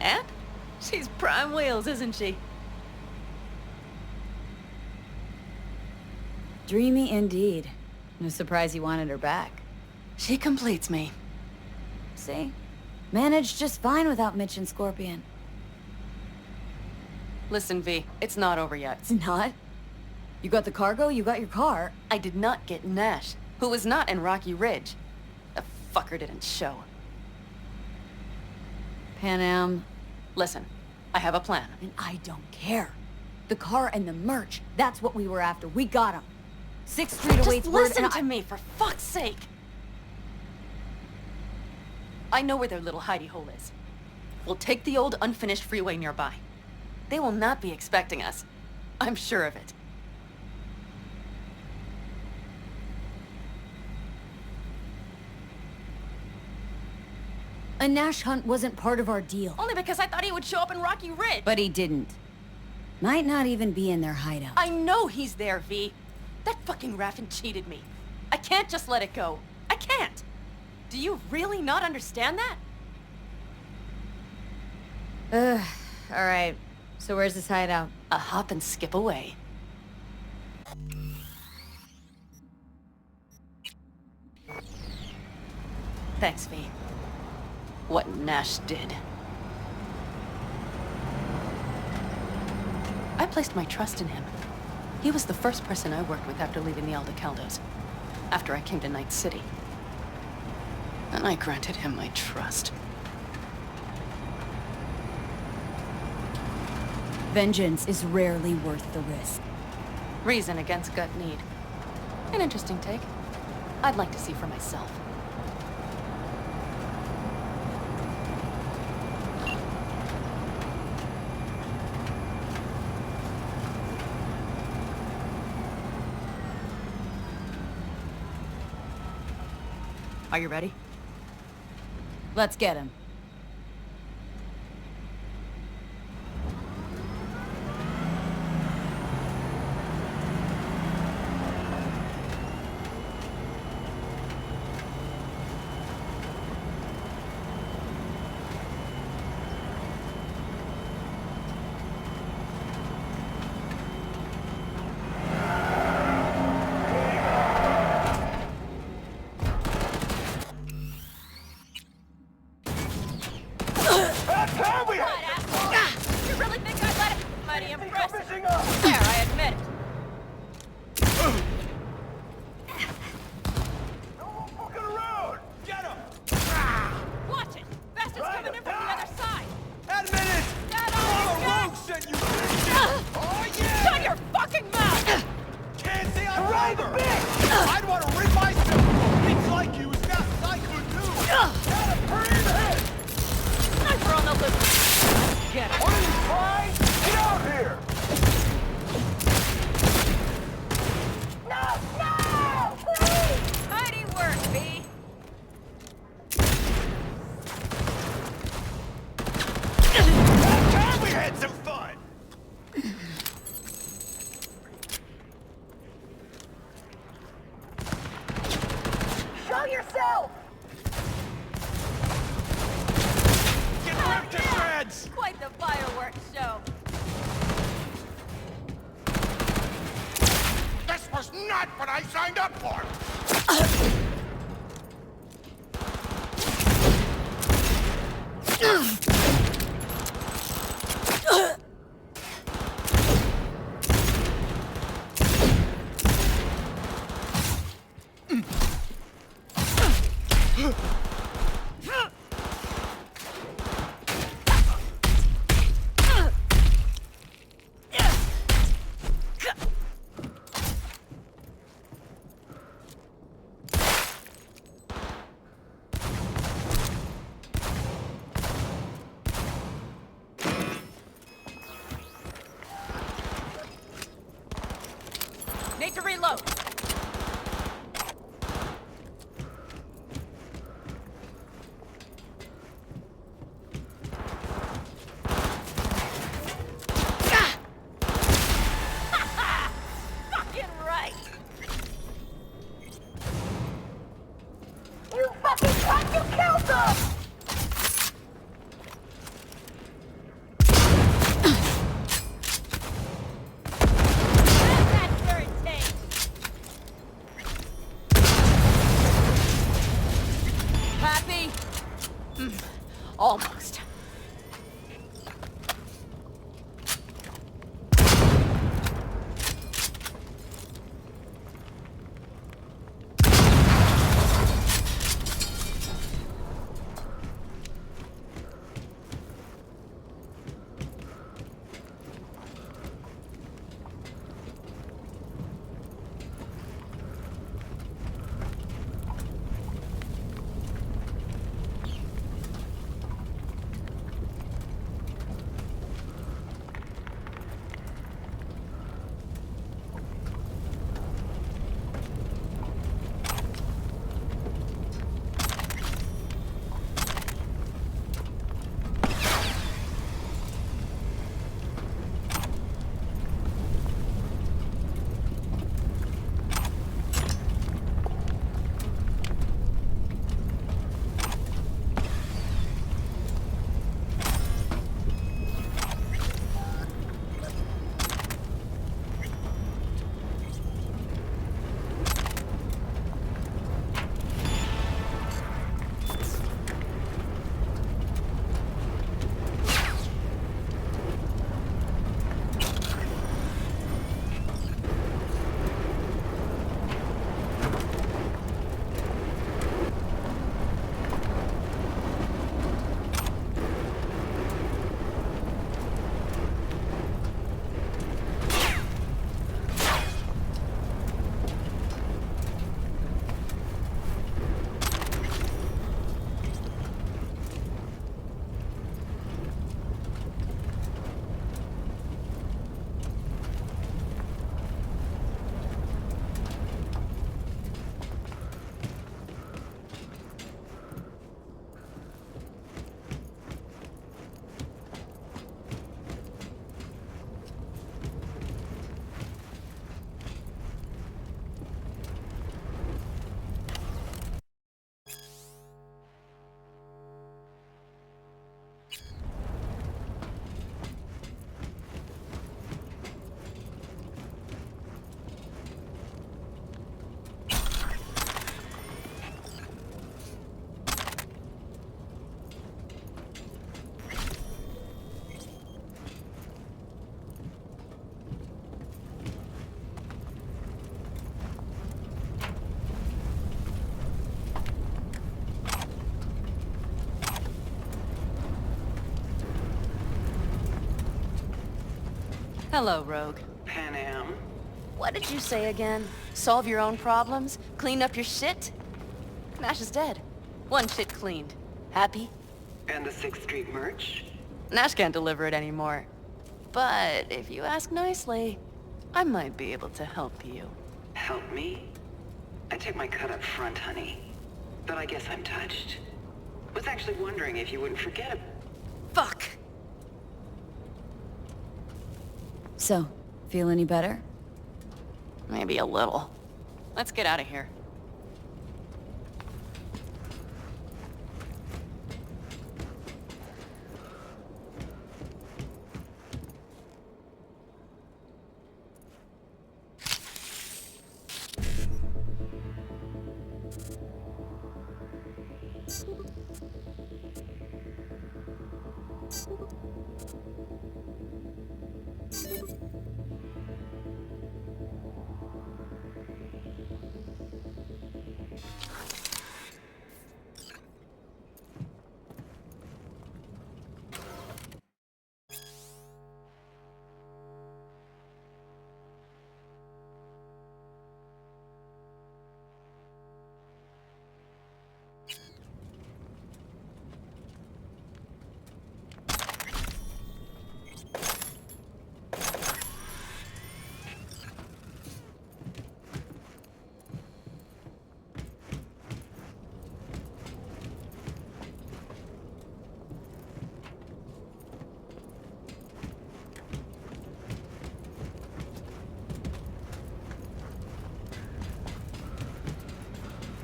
Aunt? She's prime wheels, isn't she? Dreamy indeed. No surprise you wanted her back. She completes me. See? Managed just fine without Mitch and Scorpion. Listen, V, it's not over yet. It's not? You got the cargo, you got your car. I did not get Nash, who was not in Rocky Ridge. The fucker didn't show. Pan Am. Listen, I have a plan. And I don't care. The car and the merch, that's what we were after. We got them. 6th Street awaits word and listen to me, for fuck's sake! I know where their little hidey hole is. We'll take the old unfinished freeway nearby. They will not be expecting us. I'm sure of it. A Nash hunt wasn't part of our deal. Only because I thought he would show up in Rocky Ridge. But he didn't. Might not even be in their hideout. I know he's there, V. That fucking Raffin cheated me. I can't just let it go. I can't. Do you really not understand that? Alright. So where's this hideout? A hop and skip away. Thanks, V. What Nash did. I placed my trust in him. He was the first person I worked with after leaving the Aldecaldos, after I came to Night City. And I granted him my trust. Vengeance is rarely worth the risk. Reason against gut need. An interesting take. I'd like to see for myself. Are you ready? Let's get him. yourself! Get ripped to shreds! Quite the fireworks show. This was not what I signed up for! Need to reload. Fucking right! You fucking cunt! You killed them! Happy? Almost. Hello, Rogue. Pan Am. What did you say again? Solve your own problems? Clean up your shit? Nash is dead. One shit cleaned. Happy? And the 6th Street merch? Nash can't deliver it anymore. But if you ask nicely, I might be able to help you. Help me? I took my cut up front, honey. But I guess I'm touched. Was actually wondering if you wouldn't forget it. Fuck! So, feel any better? Maybe a little. Let's get out of here.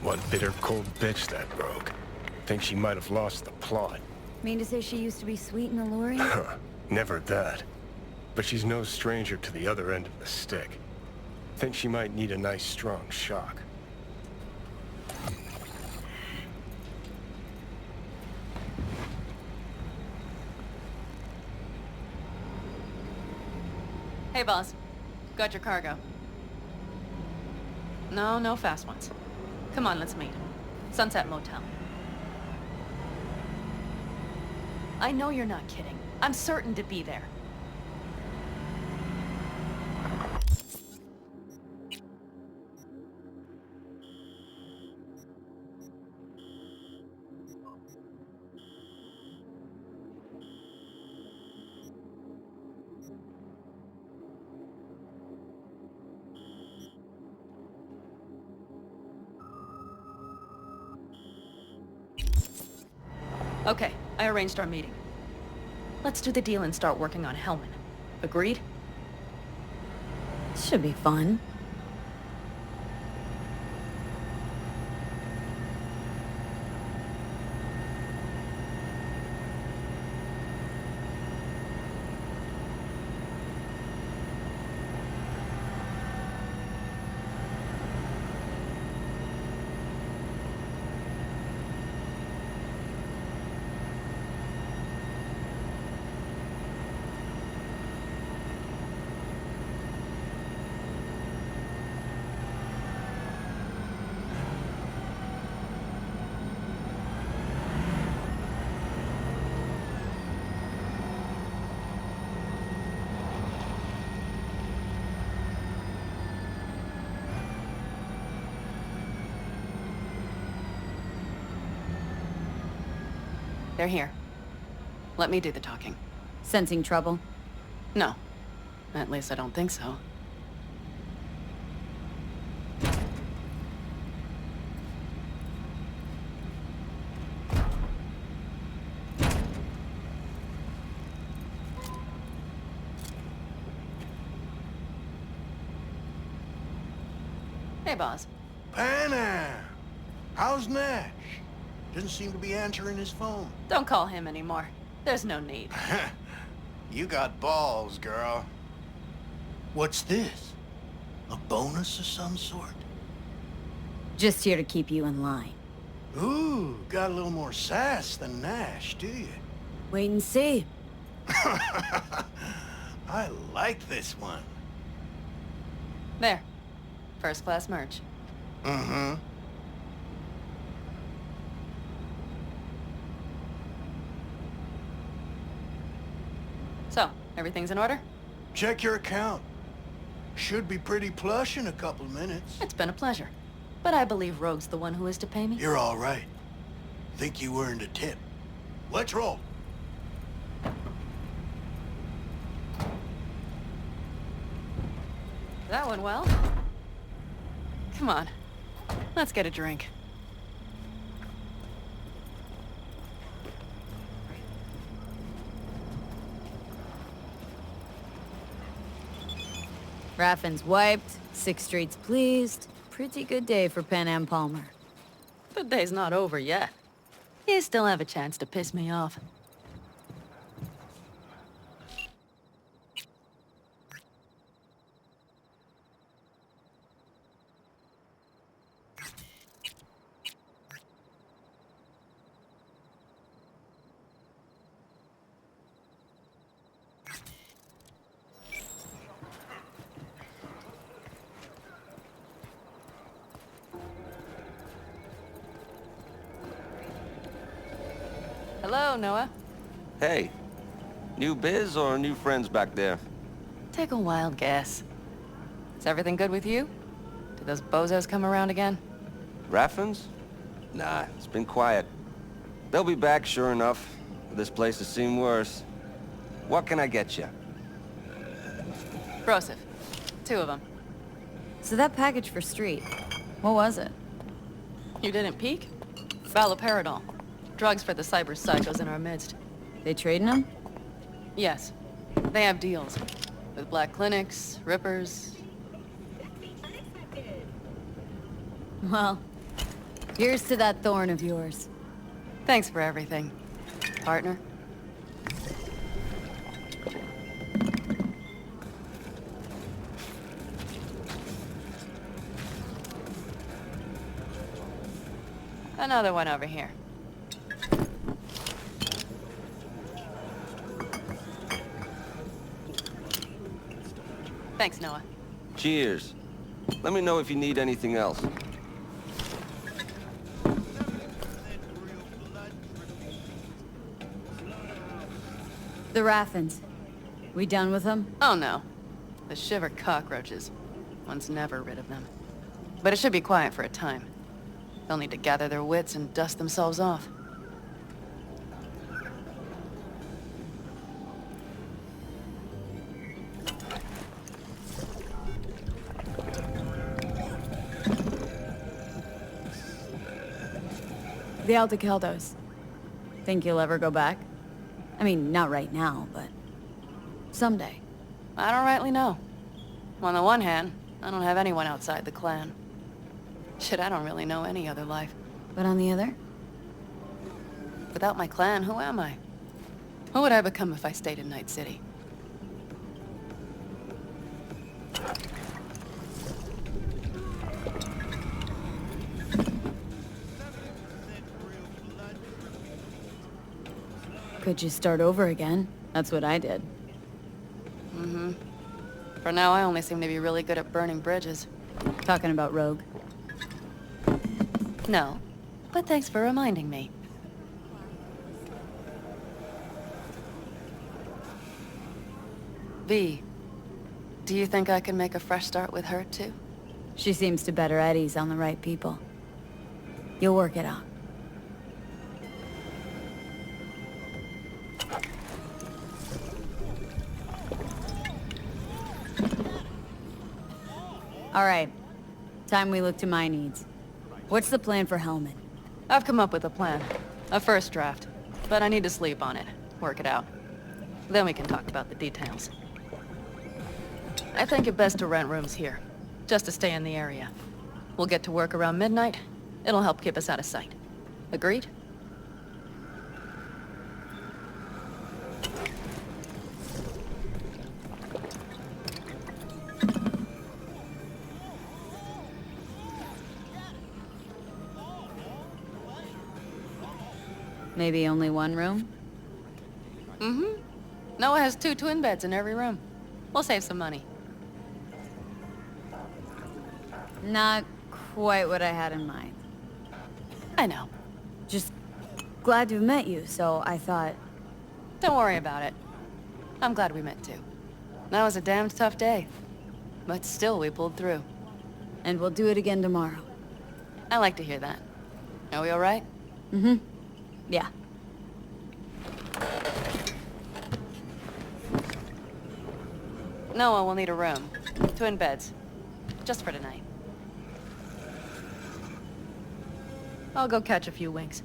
One bitter, cold bitch, that rogue. Think she might have lost the plot. Mean to say she used to be sweet and alluring? Never that. But she's no stranger to the other end of the stick. Think she might need a nice, strong shock. Hey, boss. Got your cargo. No, no fast ones. Come on, let's meet. Sunset Motel. I know you're not kidding. I'm certain to be there. Okay, I arranged our meeting. Let's do the deal and start working on Hellman. Agreed? Should be fun. They're here. Let me do the talking. Sensing trouble? No. At least I don't think so. Hey, boss. Panam! How's Nash? Doesn't seem to be answering his phone. Don't call him anymore. There's no need. You got balls, girl. What's this? A bonus of some sort? Just here to keep you in line. Ooh, got a little more sass than Nash, do you? Wait and see. I like this one. There. First class merch. Mm-hmm. So, everything's in order? Check your account. Should be pretty plush in a couple minutes. It's been a pleasure. But I believe Rogue's the one who is to pay me. You're all right. Think you earned a tip. Let's roll. That went well. Come on. Let's get a drink. Raffin's wiped, 6th Street's pleased. Pretty good day for Panam Palmer. The day's not over yet. You still have a chance to piss me off. Hello, Noah. Hey, new biz or new friends back there? Take a wild guess. Is everything good with you? Did those bozos come around again? Raffins? Nah, it's been quiet. They'll be back, sure enough. This place has seen worse. What can I get you? Broseph. 2 of them. So that package for Street, what was it? You didn't peek? Valoperidol. Drugs for the cyber psychos in our midst. They trading them? Yes. They have deals. With black clinics, rippers. Well, Here's to that thorn of yours. Thanks for everything, partner. Another one over here. Thanks, Noah. Cheers. Let me know if you need anything else. The Raffins. We done with them? Oh no. The shiver cockroaches. One's never rid of them. But it should be quiet for a time. They'll need to gather their wits and dust themselves off. The Aldecaldos. Think you'll ever go back? I mean, not right now, but someday. I don't rightly know. On the one hand, I don't have anyone outside the clan. Shit, I don't really know any other life. But on the other? Without my clan, who am I? Who would I become if I stayed in Night City? Could you start over again? That's what I did. Mm-hmm. For now, I only seem to be really good at burning bridges. Talking about Rogue. No, but thanks for reminding me. V, do you think I can make a fresh start with her, too? She seems to better at ease on the right people. You'll work it out. All right. Time we look to my needs. What's the plan for Hellman? I've come up with a plan. A first draft. But I need to sleep on it. Work it out. Then we can talk about the details. I think it best to rent rooms here. Just to stay in the area. We'll get to work around midnight. It'll help keep us out of sight. Agreed? Maybe only one room? Mm-hmm. Noah has 2 twin beds in every room. We'll save some money. Not quite what I had in mind. I know. Just glad to have met you, so I thought... Don't worry about it. I'm glad we met too. That was a damned tough day. But still, we pulled through. And we'll do it again tomorrow. I like to hear that. Are we all right? Mm-hmm. Yeah. Noah will need a room. Twin beds. Just for tonight. I'll go catch a few winks.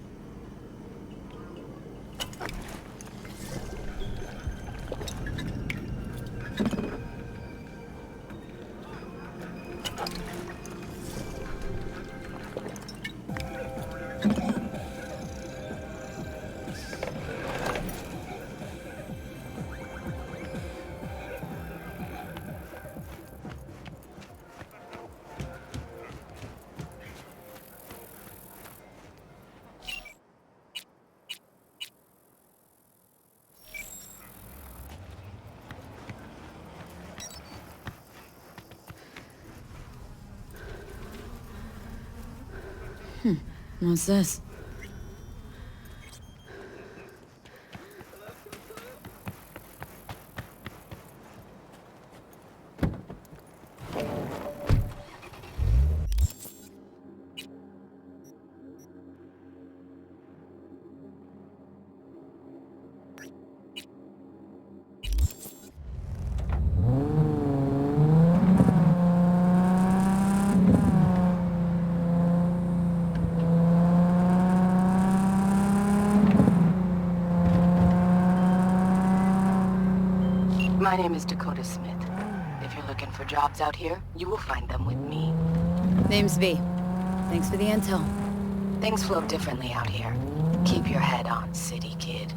What's this? My name is Dakota Smith. If you're looking for jobs out here, you will find them with me. Name's V. Thanks for the intel. Things flow differently out here. Keep your head on, city kid.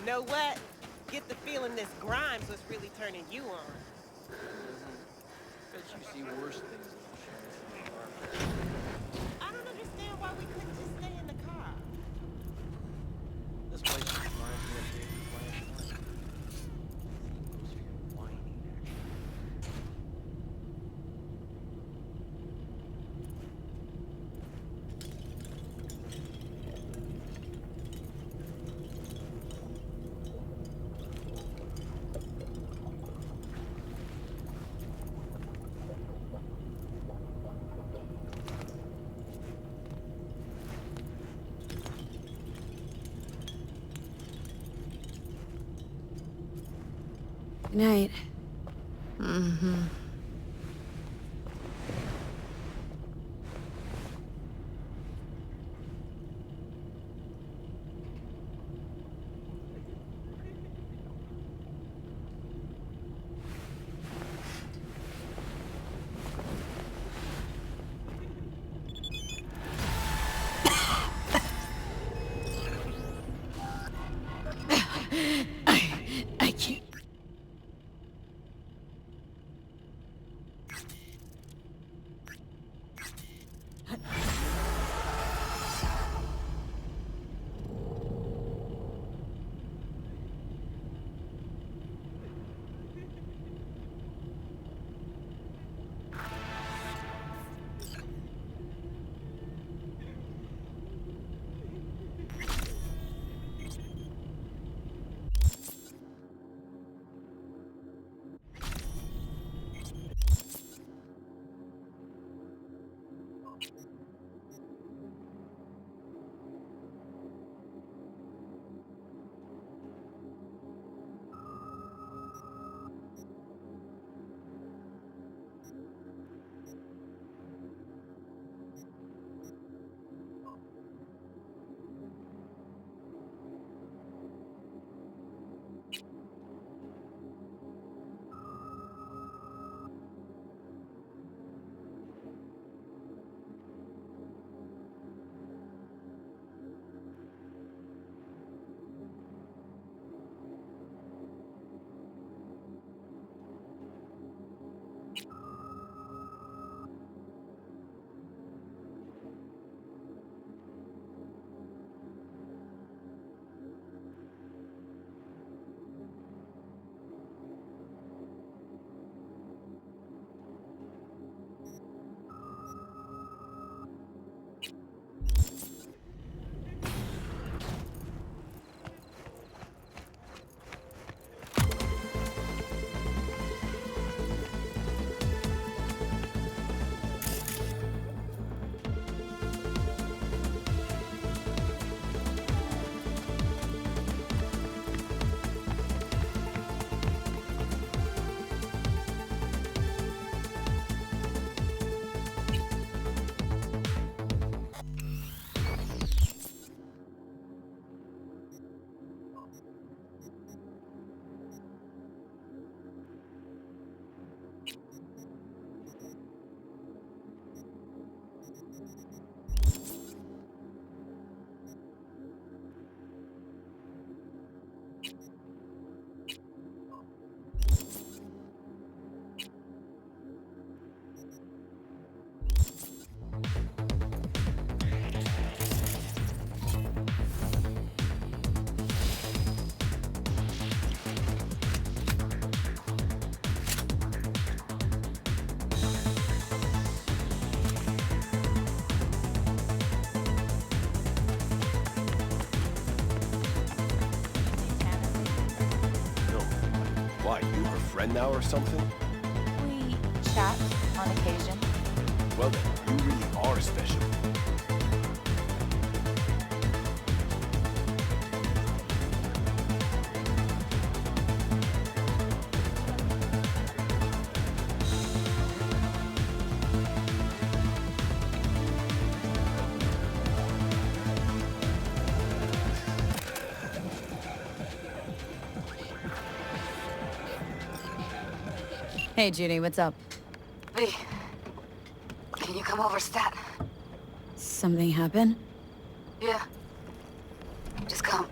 know what? Get the feeling this Grimes was really turning you on. Bet you see worse things than I don't understand why we couldn't just stay in the car. this place just reminds me of days we last night. Those are your whining Good night. Mm-hmm. I can't. Why, you her friend now or something? We chat on occasion. Well then, you really are special. Hey, Judy, what's up? V, can you come over, stat? Something happened? Yeah. Just come.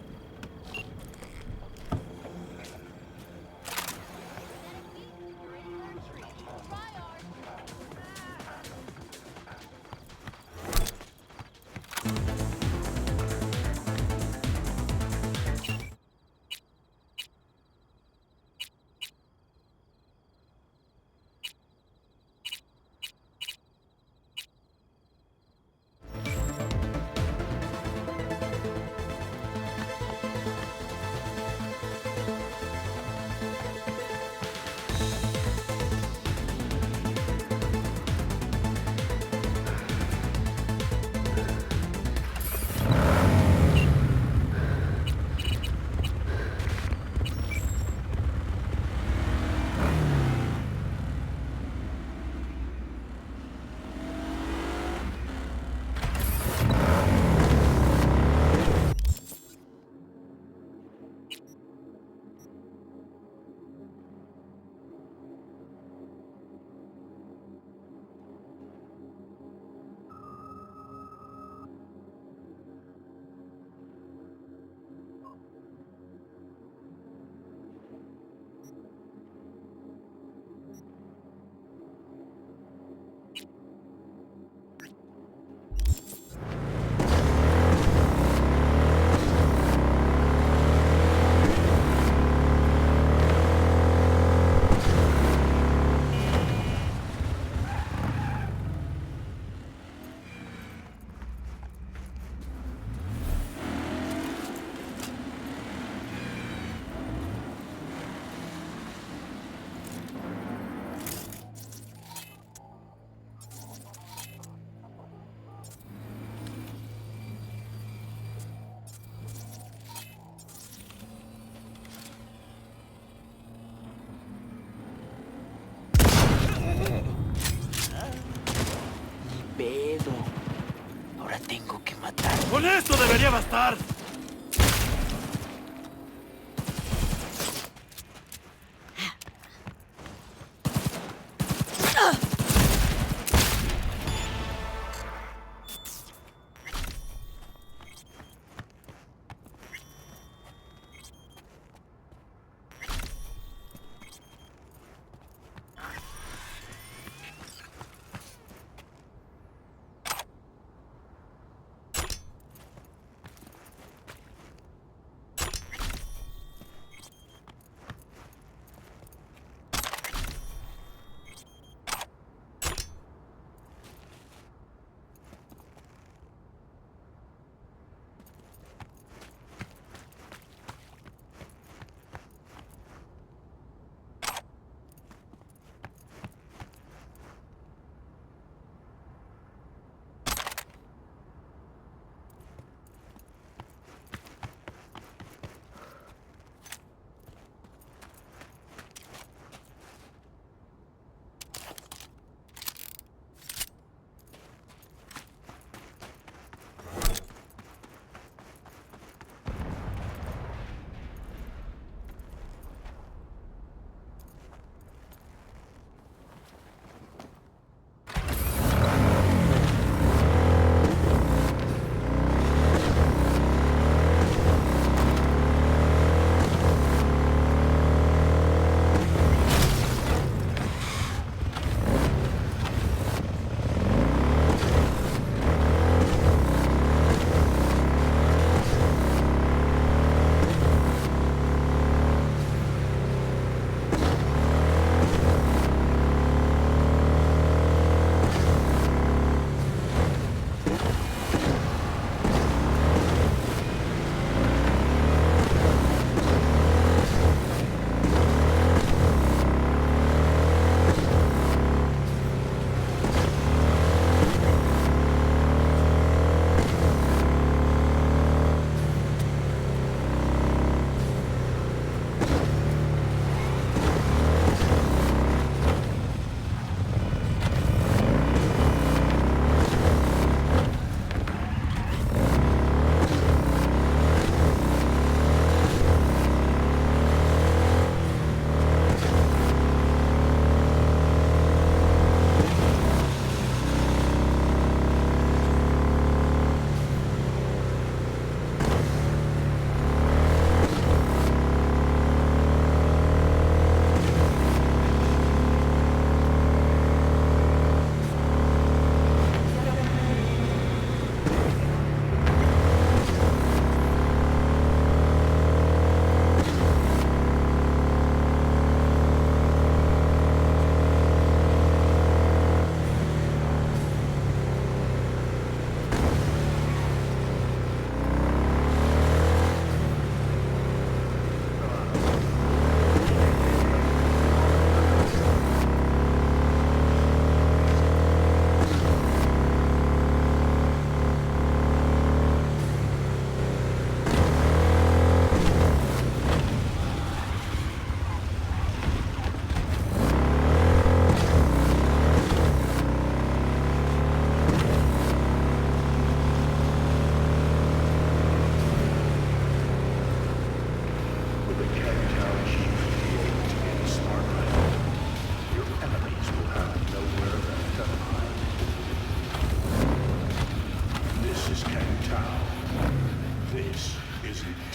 Con esto debería bastar.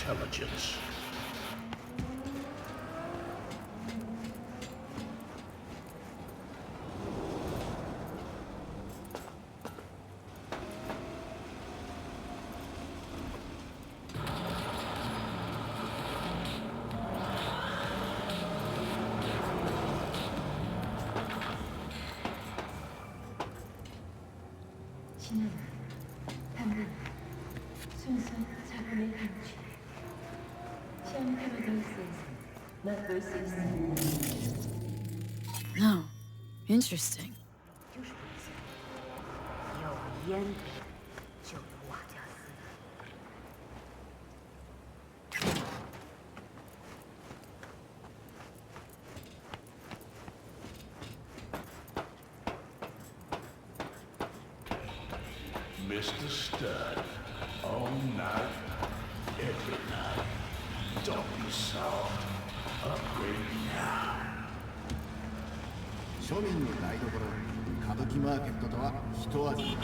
intelligence. No. Interesting. Mr. Stud, a sound. Upgrade now. 庶民の台所、歌舞伎マーケットとは一味違う味の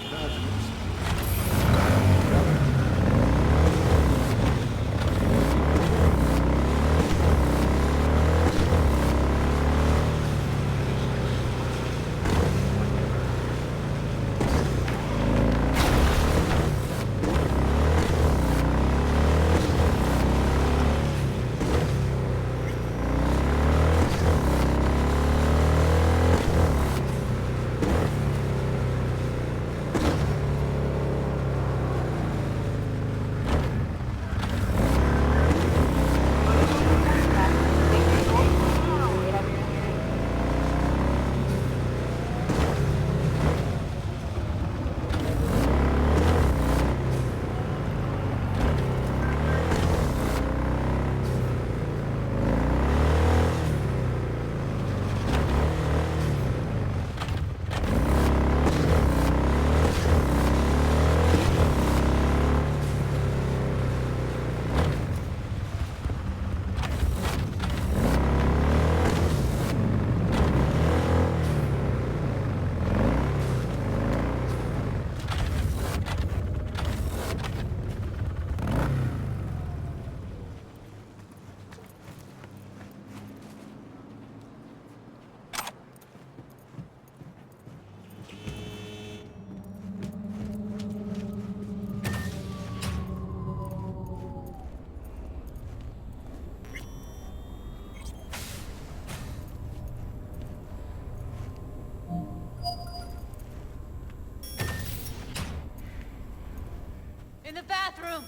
In the bathroom!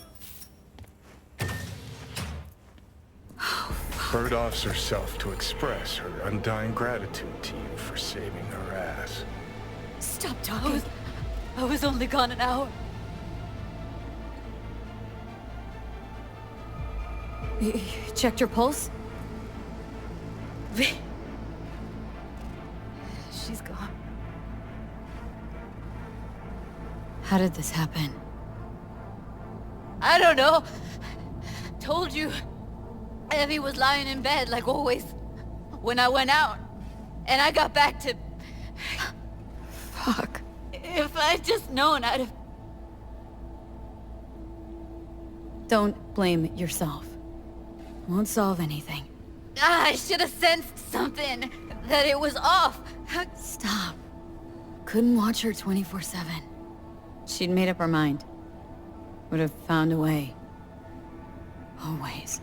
Bird offs herself to express her undying gratitude to you for saving her ass. Stop talking. I was only gone an hour. You checked your pulse? She's gone. How did this happen? I don't know. Told you. Evie was lying in bed like always. When I went out. And I got back to... Fuck. If I'd just known, I'd have... Don't blame yourself. Won't solve anything. I should have sensed something. That it was off. Stop. Couldn't watch her 24/7. She'd made up her mind. Would have found a way. Always.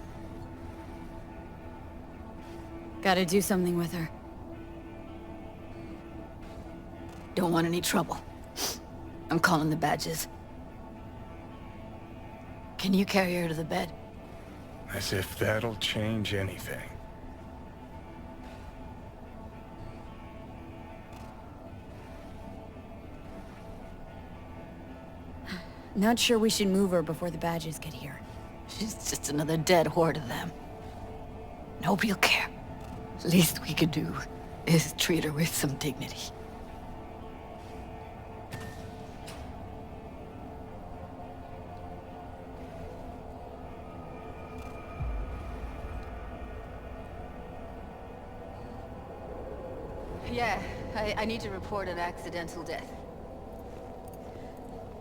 Gotta do something with her. Don't want any trouble. I'm calling the badges. Can you carry her to the bed? As if that'll change anything. Not sure we should move her before the badges get here. She's just another dead whore to them. Nobody'll care. Least we could do is treat her with some dignity. Yeah, I need to report an accidental death.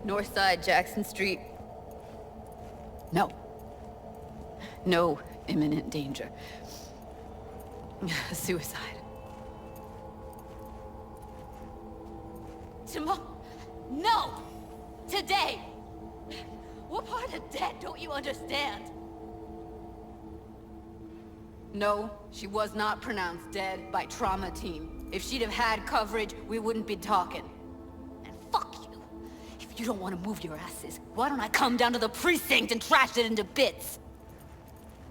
North side, Jackson Street. No. No imminent danger. Suicide. Tomorrow? No! Today! What part of dead don't you understand? No, she was not pronounced dead by trauma team. If she'd have had coverage, we wouldn't be talking. And fuck you. If you don't want to move your asses, why don't I come down to the precinct and trash it into bits?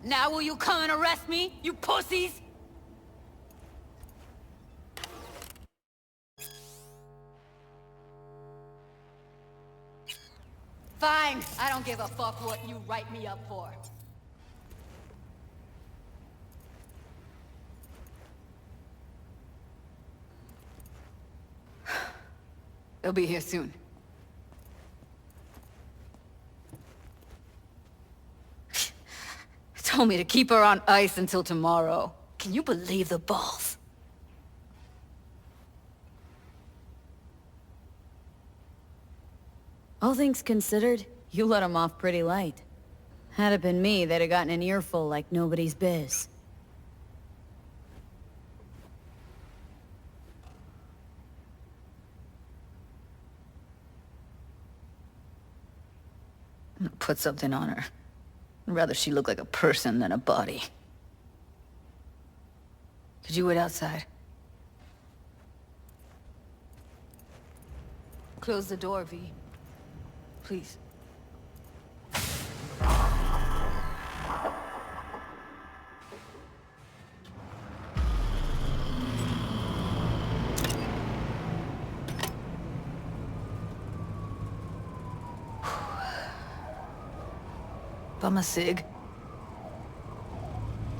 Now will you come and arrest me, you pussies? Fine, I don't give a fuck what you write me up for. They'll be here soon. told me to keep her on ice until tomorrow. Can you believe the balls? All things considered, you let him off pretty light. Had it been me, they'd have gotten an earful like nobody's biz. Put something on her. I'd rather she look like a person than a body. Could you wait outside? Close the door, V. Please. Bum a cig.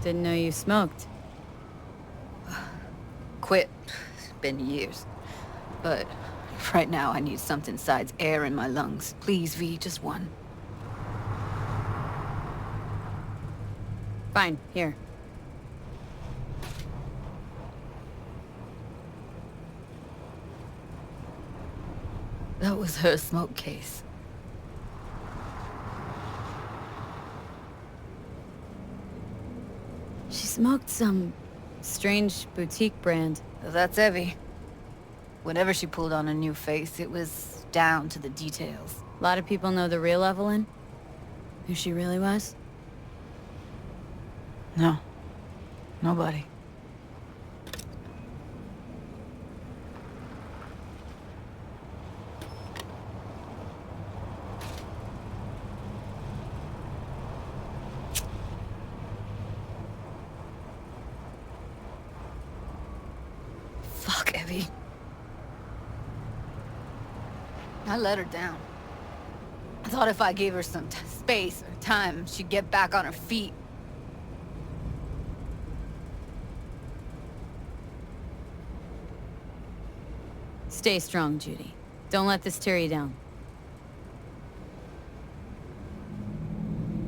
Didn't know you smoked. Quit. It's been years. But right now I need something besides air in my lungs. Please, V, just one. Fine, here. That was her smoke case. She smoked some strange boutique brand. That's Evie. Whenever she pulled on a new face, it was down to the details. A lot of people know the real Evelyn? Who she really was? No. Nobody. Fuck, Evie. I let her down. I thought if I gave her some space or time, she'd get back on her feet. Stay strong, Judy. Don't let this tear you down.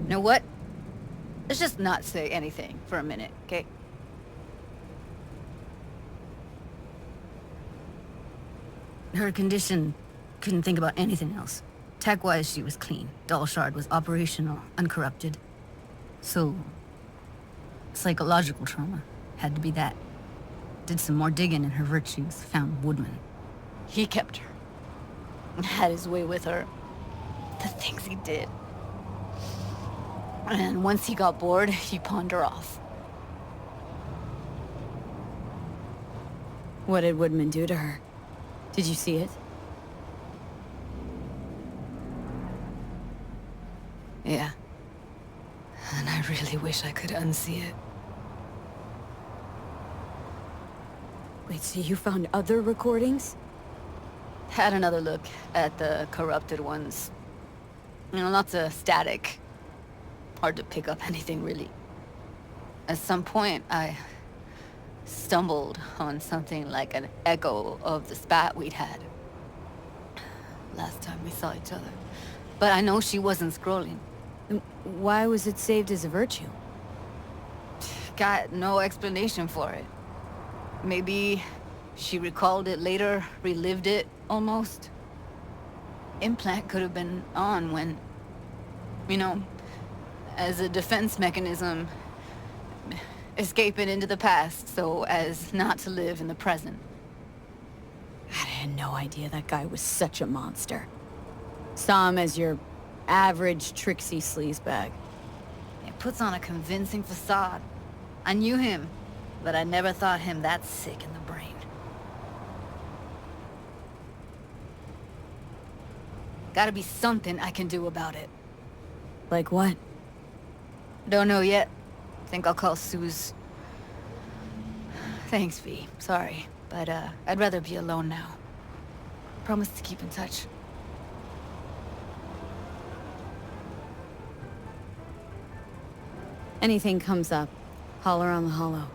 You know what? Let's just not say anything for a minute, okay? Her condition, couldn't think about anything else. Tech-wise, she was clean. Doll Shard was operational, uncorrupted. So, psychological trauma had to be that. Did some more digging in her virtues, found Woodman. He kept her. Had his way with her. The things he did. And once he got bored, he pawned her off. What did Woodman do to her? Did you see it? Yeah. And I really wish I could unsee it. Wait, so you found other recordings? Had another look at the corrupted ones. You know, lots of static. Hard to pick up anything, really. At some point, I stumbled on something like an echo of the spat we'd had. Last time we saw each other. But I know she wasn't scrolling. Why was it saved as a virtue? Got no explanation for it. Maybe she recalled it later, relived it, almost. Implant could have been on when, you know, as a defense mechanism, escaping into the past so as not to live in the present. I had no idea that guy was such a monster. Saw him as your average tricksy sleazebag. It puts on a convincing facade. I knew him, but I never thought him that sick in the brain. Gotta be something I can do about it. Like what? Don't know yet. Think I'll call Suze. Thanks, V. Sorry, but I'd rather be alone now. Promise to keep in touch. Anything comes up, holler on the holo.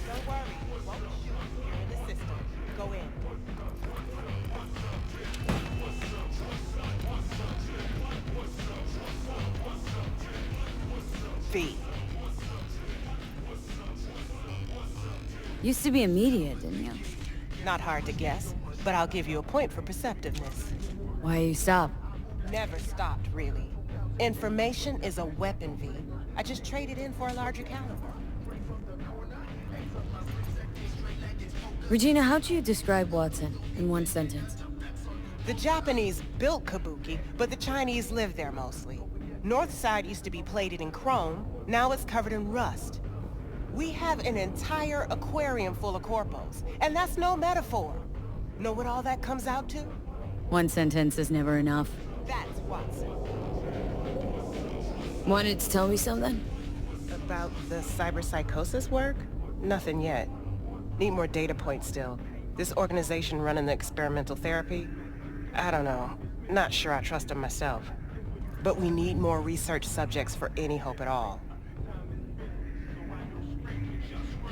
Don't worry, we won't shoot. You're in the system. Go in. V. Used to be immediate, didn't you? Not hard to guess, but I'll give you a point for perceptiveness. Why you stop? Never stopped, really. Information is a weapon, V. I just traded in for a larger caliber. Regina, how'd you describe Watson in one sentence? The Japanese built Kabuki, but the Chinese lived there mostly. North side used to be plated in chrome, now it's covered in rust. We have an entire aquarium full of corpos, and that's no metaphor. Know what all that comes out to? One sentence is never enough. That's Watson. Wanted to tell me something? About the cyberpsychosis work? Nothing yet. Need more data points still. This organization running the experimental therapy? I don't know. Not sure I trust them myself. But we need more research subjects for any hope at all.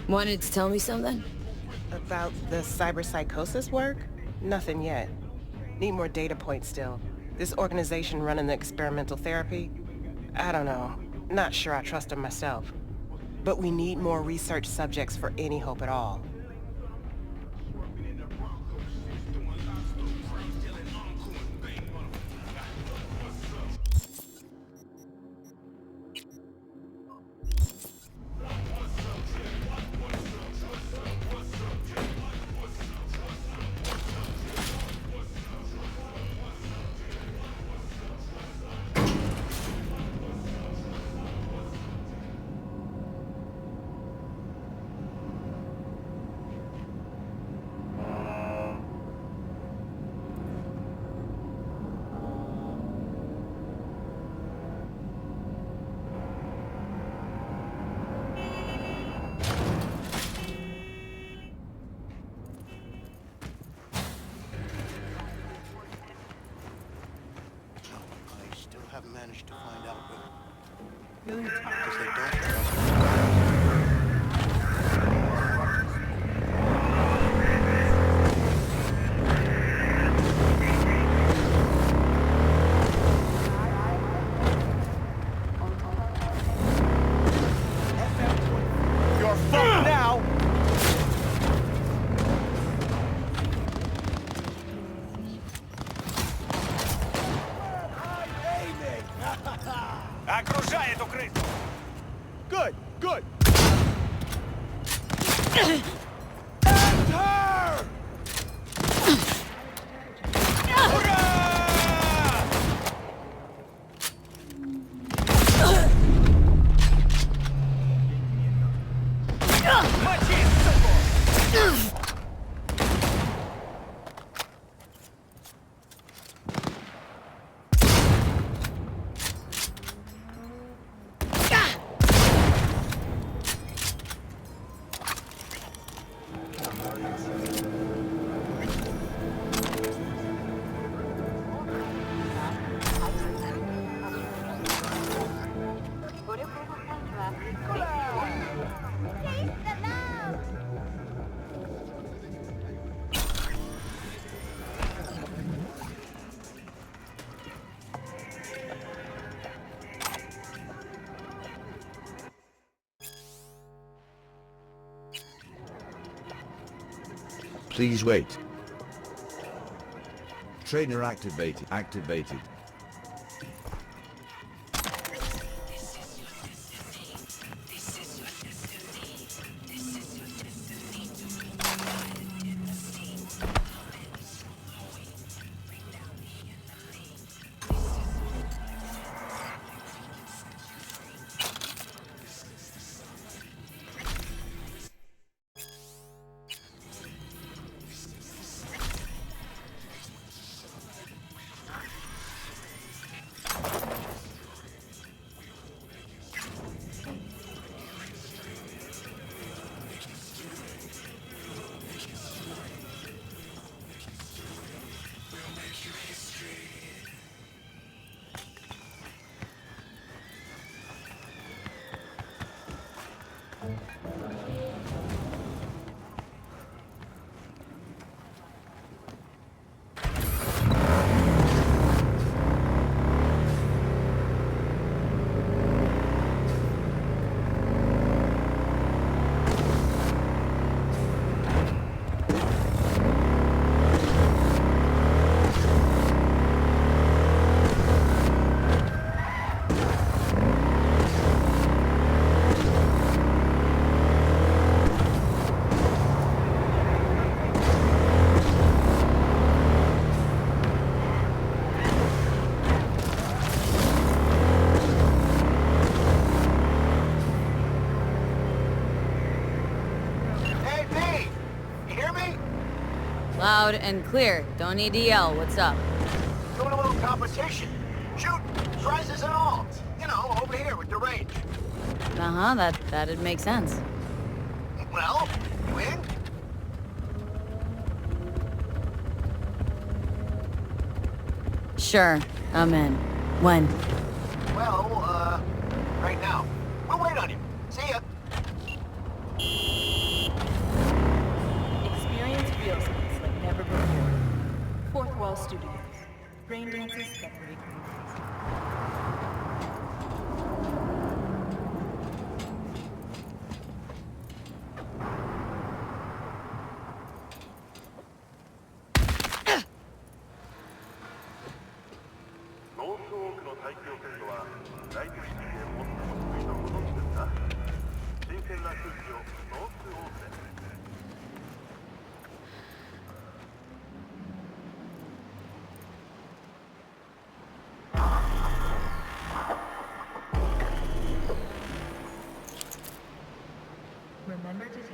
Wanted to tell me something? About the cyberpsychosis work? Nothing yet. Need more data points still. This organization running the experimental therapy? I don't know. Not sure I trust them myself. But we need more research subjects for any hope at all. Haven't managed to find out what... Really? Because they don't trust You're fucked now! Окружает укрытие! Good, good! Please wait. Trainer activated. Hey, V! You hear me? Loud and clear. Don't need to yell. What's up? Doing a little competition. Shoot, prizes and all. You know, over here with the range. Uh-huh, that'd make sense. Well, you in? Sure, I'm in. When? Well, right now. We'll wait on you. See ya. Experience real science like never before. Fourth Wall Studios. Rain dances that break rules.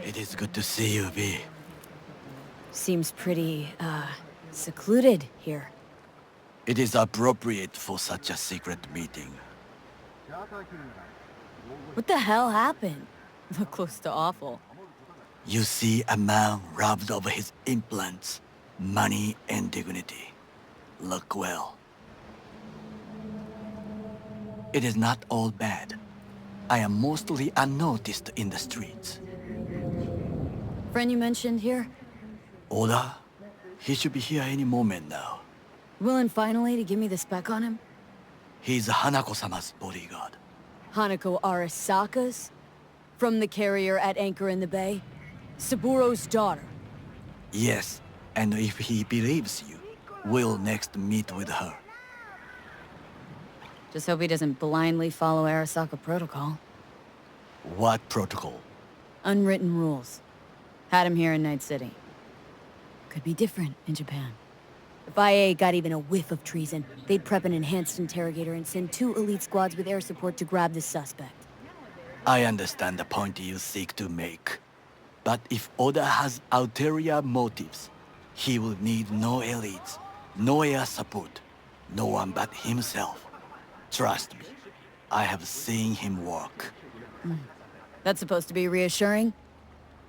It is good to see you, V. Seems pretty, secluded here. It is appropriate for such a secret meeting. What the hell happened? Look close to awful. You see a man robbed of his implants, money and dignity. Look well. It is not all bad. I am mostly unnoticed in the streets. Friend you mentioned here? Oda? He should be here any moment now. Willing finally to give me the spec on him? He's Hanako-sama's bodyguard. Hanako Arasaka's? From the carrier at anchor in the bay? Saburo's daughter? Yes, and if he believes you, we'll next meet with her. Just hope he doesn't blindly follow Arasaka protocol. What protocol? Unwritten rules. Had him here in Night City. Could be different in Japan. If IA got even a whiff of treason, they'd prep an enhanced interrogator and send 2 elite squads with air support to grab the suspect. I understand the point you seek to make. But if Oda has ulterior motives, he will need no elites, no air support, no one but himself. Trust me, I have seen him work. That's supposed to be reassuring?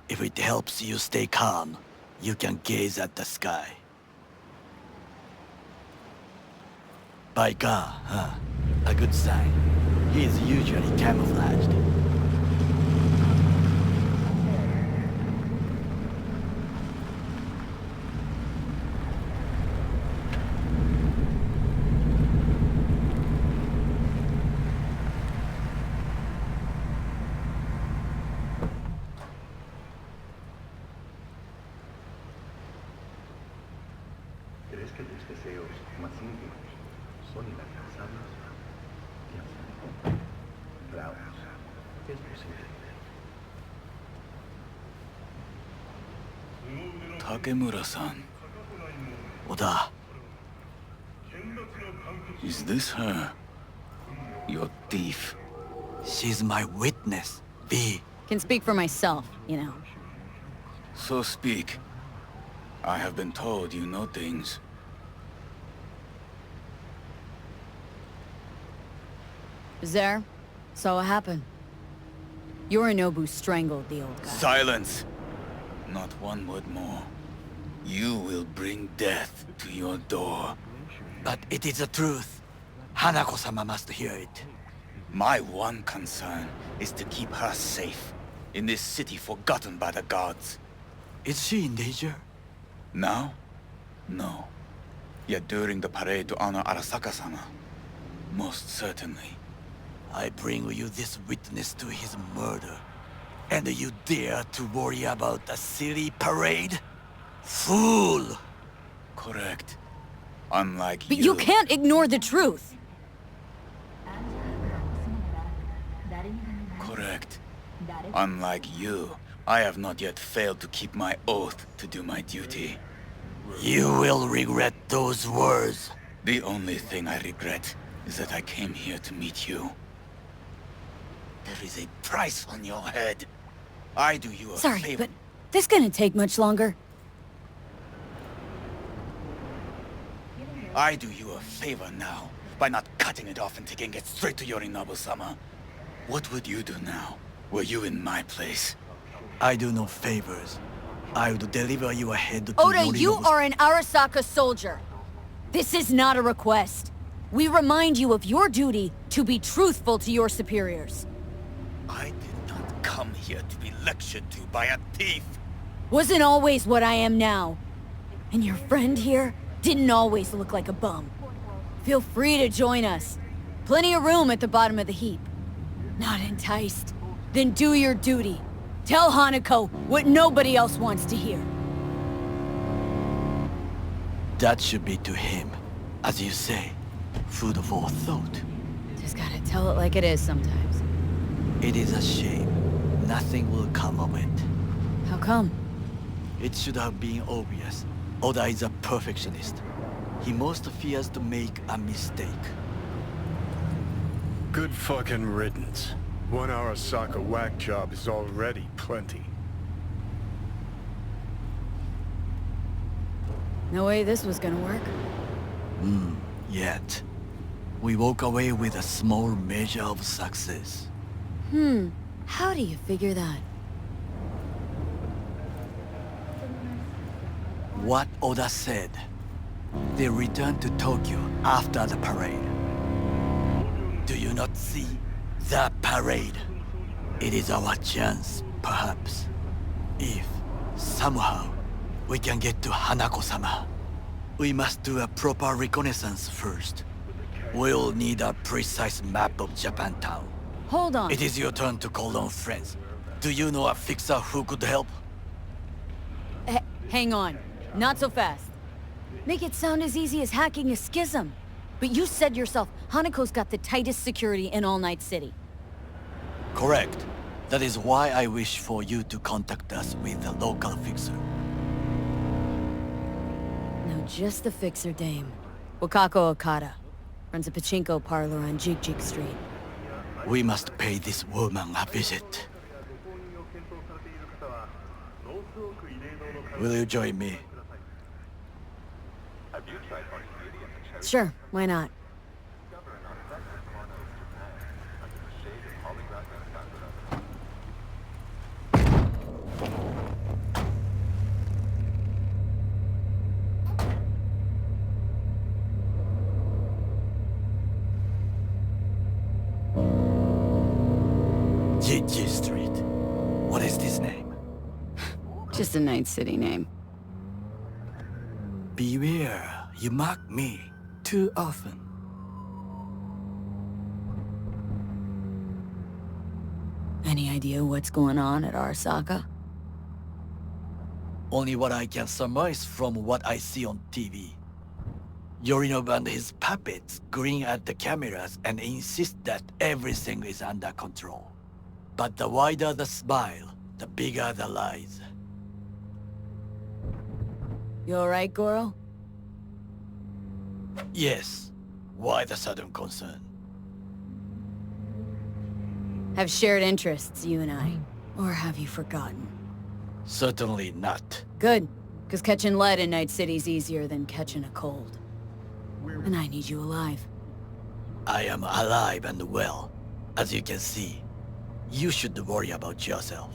If it helps you stay calm, you can gaze at the sky. By God, huh? A good sign. He is usually camouflaged. ¿Crees que tus deseos más íntimos son inalcanzables? Piensa. Raos, es posible. Takemura-san. Oda. Is this her? Your thief? She's my witness, V. Can speak for myself, you know. So speak. I have been told you know things. There, saw what happened. Yorinobu strangled the old guy. Silence! Not one word more. You will bring death to your door. But it is the truth. Hanako-sama must hear it. My one concern is to keep her safe in this city forgotten by the gods. Is she in danger? Now? No. Yet during the parade to honor Arasaka-sama, most certainly. I bring you this witness to his murder. And you dare to worry about a silly parade? Fool! Correct. Unlike But you can't ignore the truth! Correct. Unlike you, I have not yet failed to keep my oath to do my duty. You will regret those words. The only thing I regret is that I came here to meet you. There is a price on your head. I do you a Sorry, favor. but this gonna take much longer. I do you a favor now, by not cutting it off and taking it straight to Yorinobu-sama. What would you do now, were you in my place? I do no favors. I would deliver you ahead to Oda, you Yorinobu. are an Arasaka soldier. This is not a request. We remind you of your duty to be truthful to your superiors. I did not come here to be lectured to by a thief. Wasn't always what I am now. And your friend here didn't always look like a bum. Feel free to join us. Plenty of room at the bottom of the heap. Not enticed? Then do your duty. Tell Hanako what nobody else wants to hear. That should be to him. As you say, food for thought. Just gotta tell it like it is sometimes. It is a shame. Nothing will come of it. How come? It should have been obvious. Oda is a perfectionist. He most fears to make a mistake. Good fucking riddance. One Arasaka whack job is already plenty. No way this was gonna work. Yet. We walk away with a small measure of success. How do you figure that? What Oda said. They returned to Tokyo after the parade. Do you not see the parade? It is our chance, perhaps. If, somehow, we can get to Hanako-sama. We must do a proper reconnaissance first. We'll need a precise map of Japantown. Hold on. It is your turn to call on friends. Do you know a fixer who could help? Hang on. Not so fast. Make it sound as easy as hacking a schism. But you said yourself, Hanako's got the tightest security in all Night City. Correct. That is why I wish for you to contact us with a local fixer. No, just the fixer dame. Wakako Okada. Runs a pachinko parlor on Jig Street. We must pay this woman a visit. Will you join me? Sure, why not? Jig Street. What is this name? Just a Night City name. Beware, you mock me too often. Any idea what's going on at Arasaka? Only what I can surmise from what I see on TV. Yorinobu and his puppets grin at the cameras and insist that everything is under control. But the wider the smile, the bigger the lies. You alright, Goro? Yes. Why the sudden concern? Have shared interests, you and I. Or have you forgotten? Certainly not. Good. Because catching lead in Night City's easier than catching a cold. And I need you alive. I am alive and well. As you can see, you should worry about yourself.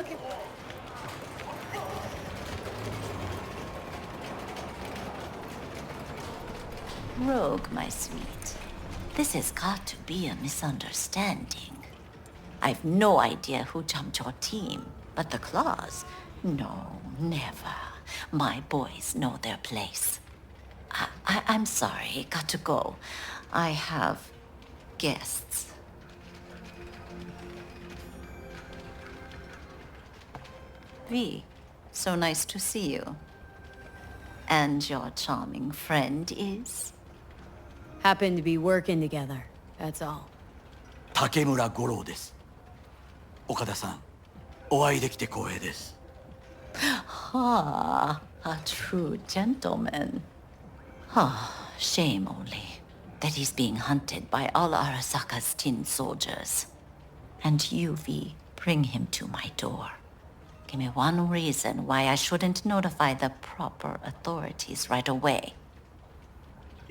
looking... Rogue, my sweet. This has got to be a misunderstanding. I've no idea who jumped your team, but the Claws? No, never. My boys know their place. I'm sorry, got to go. I have guests. V, so nice to see you. And your charming friend is? Happen to be working together, that's all. 竹村五郎です。岡田さん、お会いできて光栄です。Ah, a true gentleman. Ah, shame only that he's being hunted by all Arasaka's tin soldiers. And you, V, bring him to my door. Give me one reason why I shouldn't notify the proper authorities right away.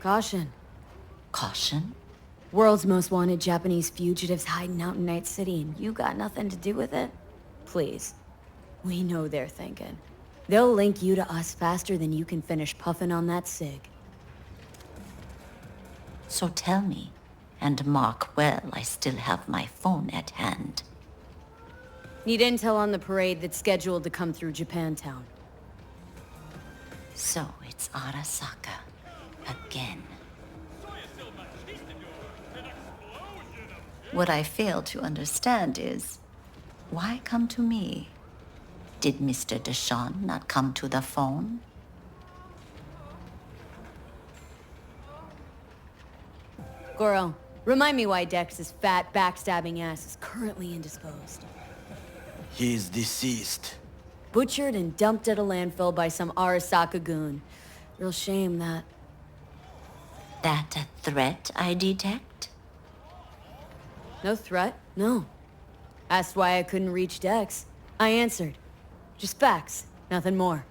Caution. Caution? World's most wanted Japanese fugitives hiding out in Night City, and you got nothing to do with it? Please. We know they're thinking. They'll link you to us faster than you can finish puffing on that cig. So tell me, and mark well I still have my phone at hand. Need intel on the parade that's scheduled to come through Japantown. So it's Arasaka. Again. What I fail to understand is, why come to me? Did Mr. Deshawn not come to the phone? Goro, remind me why Dex's fat, backstabbing ass is currently indisposed. He is deceased. Butchered and dumped at a landfill by some Arasaka goon. Real shame that... That a threat I detect? No threat, no. Asked why I couldn't reach Dex. I answered. Just facts, nothing more.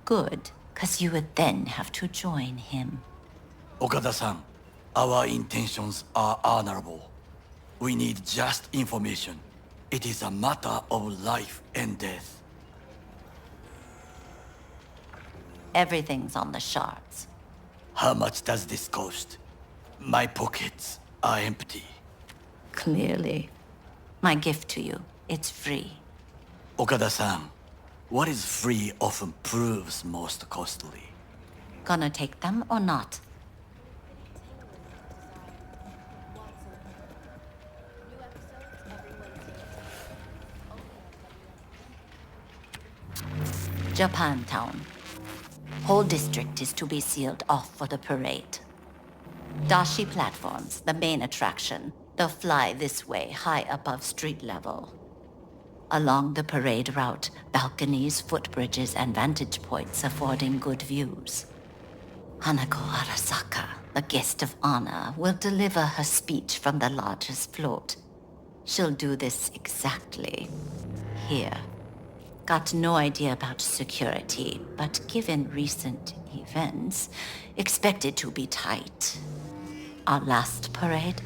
Good, 'cause you would then have to join him. Okada-san, our intentions are honorable. We need just information. It is a matter of life and death. Everything's on the shards. How much does this cost? My pockets are empty. Clearly. My gift to you, it's free. Okada-san, what is free often proves most costly. Gonna take them or not? Japantown. Whole district is to be sealed off for the parade. Dashi platforms, the main attraction. They'll fly this way, high above street level. Along the parade route, balconies, footbridges, and vantage points affording good views. Hanako Arasaka, the guest of honor, will deliver her speech from the largest float. She'll do this exactly here. Got no idea about security, but given recent events, expected to be tight. Our last parade,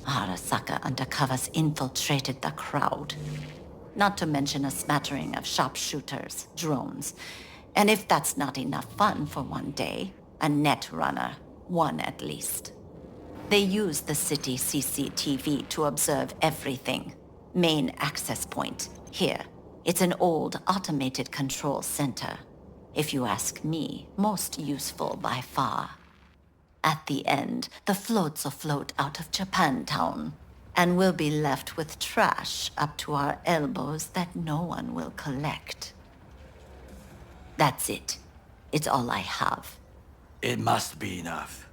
Arasaka undercovers infiltrated the crowd. Not to mention a smattering of sharpshooters, drones, and if that's not enough fun for one day, a net runner, one at least. They use the city CCTV to observe everything. Main access point, here. It's an old automated control center. If you ask me, most useful by far. At the end, the floats will float out of Japantown, and we'll be left with trash up to our elbows that no one will collect. That's it. It's all I have. It must be enough.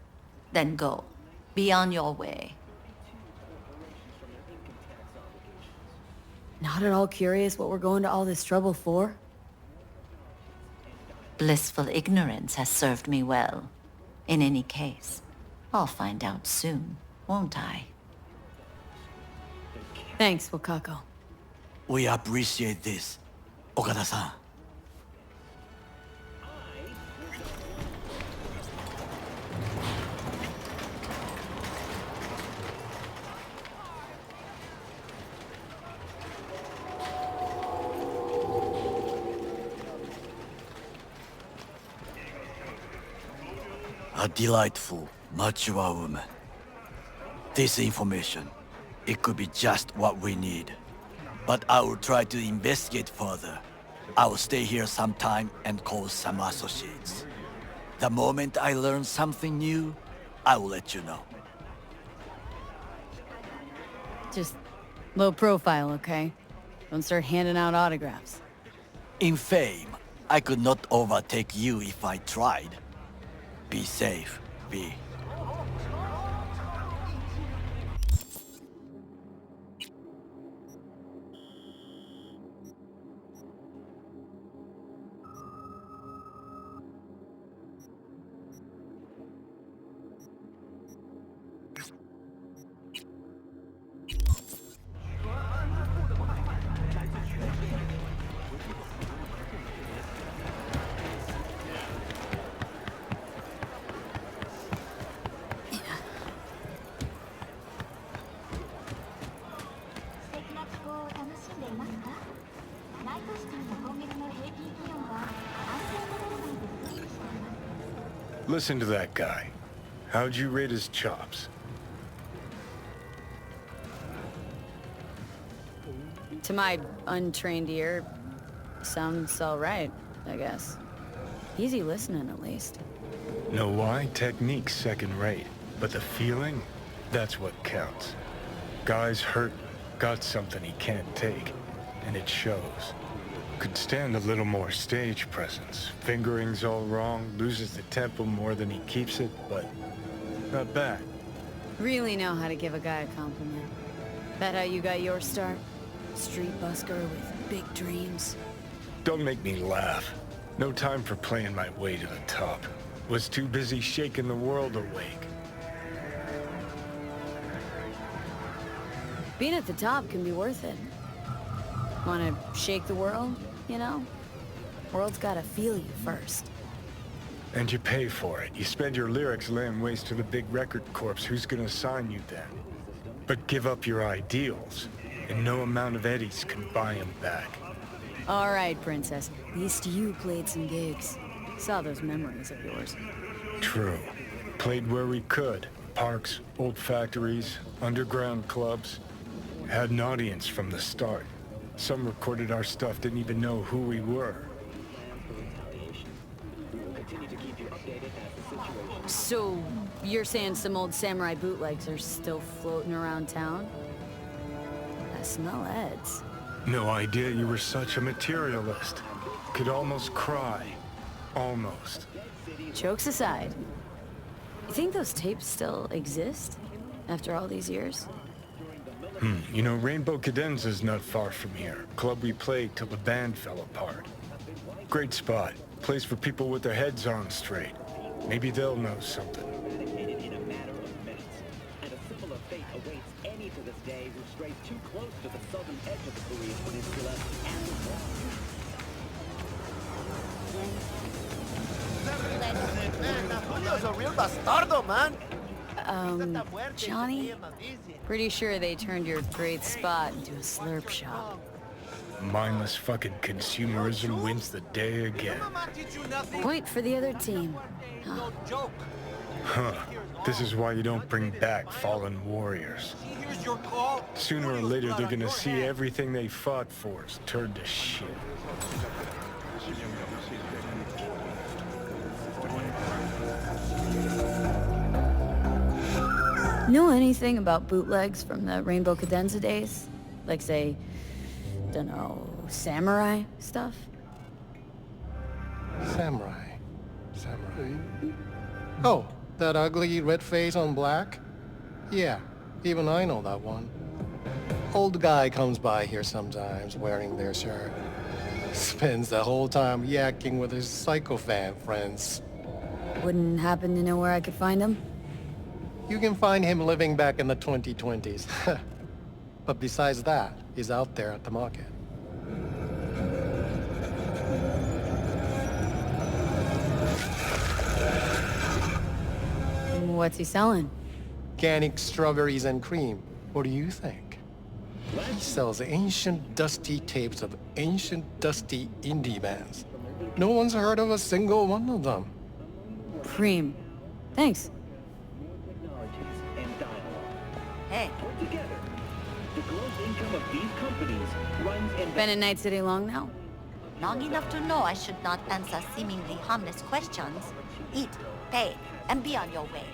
Then go. Be on your way. Not at all curious what we're going to all this trouble for? Blissful ignorance has served me well. In any case, I'll find out soon, won't I? Thanks, Wakako. We appreciate this, Okada-san. A delightful, mature woman. This information, it could be just what we need. But I will try to investigate further. I will stay here some time and call some associates. The moment I learn something new, I will let you know. Just low profile, okay? Don't start handing out autographs. In fame, I could not overtake you if I tried. Be safe, V. Listen to that guy. How'd you rate his chops? To my untrained ear, sounds all right, I guess. Easy listening, at least. Know why? Technique's second rate. But the feeling? That's what counts. Guy's hurt, got something he can't take. And it shows. Could stand a little more stage presence. Fingering's all wrong, loses the tempo more than he keeps it, but not bad. Really know how to give a guy a compliment. That how you got your start? Street busker with big dreams? Don't make me laugh. No time for playing my way to the top. Was too busy shaking the world awake. Being at the top can be worth it. Wanna shake the world, you know? World's gotta feel you first. And you pay for it. You spend your lyrics laying waste to the big record corps. Who's gonna sign you then? But give up your ideals, and no amount of eddies can buy them back. All right, Princess. At least you played some gigs. Saw those memories of yours. True. Played where we could. Parks, old factories, underground clubs. Had an audience from the start. Some recorded our stuff, didn't even know who we were. So, you're saying some old samurai bootlegs are still floating around town? I smell Eds. No idea you were such a materialist. Could almost cry. Almost. Jokes aside, you think those tapes still exist? After all these years? You know, Rainbow Cadenza's not far from here. Club we played till the band fell apart. Great spot. Place for people with their heads on straight. Maybe they'll know something. Julio's a real bastardo, man. Johnny? Pretty sure they turned your great spot into a slurp shop. Mindless fucking consumerism wins the day again. Wait for the other team. Huh. This is why you don't bring back fallen warriors. Sooner or later, they're gonna see everything they fought for is turned to shit. Know anything about bootlegs from the Rainbow Cadenza days? Like, say, dunno, samurai stuff? Samurai. Oh, that ugly red face on black? Yeah, even I know that one. Old guy comes by here sometimes wearing their shirt. Spends the whole time yakking with his psychofan friends. Wouldn't happen to know where I could find him? You can find him living back in the 2020s. But besides that, he's out there at the market. What's he selling? Organic strawberries and cream. What do you think? He sells ancient, dusty tapes of ancient, dusty indie bands. No one's heard of a single one of them. Cream. Thanks. Technologies and dialogue. Hey. Put together, the gross income of these companies runs in... Been in Night City long now? Long enough to know I should not answer seemingly harmless questions. Eat, pay, and be on your way.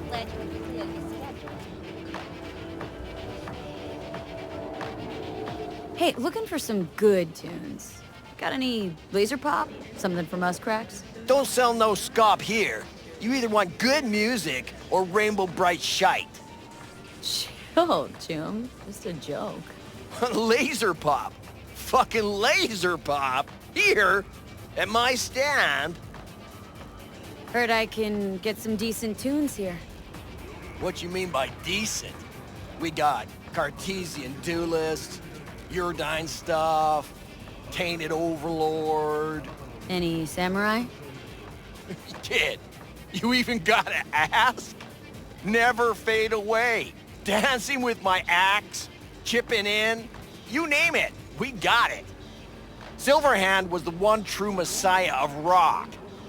Glad you can clearly schedule. Hey, looking for some good tunes. Got any laser pop? Something from us cracks? Don't sell no scop here. You either want good music or rainbow bright shite. Chill, Jim. Just a joke. Laser pop. Fucking laser pop. Here, at my stand. Heard I can get some decent tunes here. What you mean by decent? We got Cartesian Duelist, Uridine stuff, Tainted Overlord. Any samurai? Kid, you even gotta ask? Never fade away. Dancing with my axe, chipping in, you name it, we got it. Silverhand was the one true messiah of rock.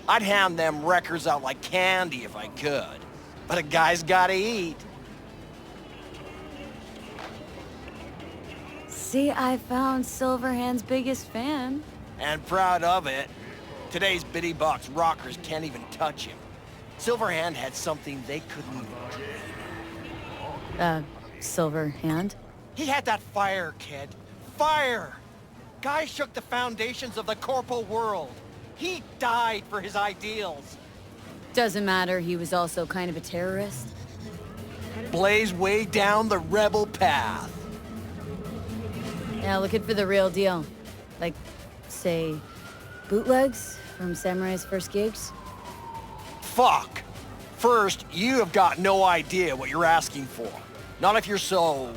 I'd hand them records out like candy if I could. But a guy's gotta eat. See, I found Silverhand's biggest fan. And proud of it. Today's bitty box rockers can't even touch him. Silverhand had something they couldn't even dream. Silverhand? He had that fire, kid. Fire! Guy shook the foundations of the corporal world. He died for his ideals. Doesn't matter, he was also kind of a terrorist. Blaze way down the rebel path. Yeah, looking for the real deal. Like, say, bootlegs from Samurai's first gigs? Fuck! First, you have got no idea what you're asking for. Not if you're so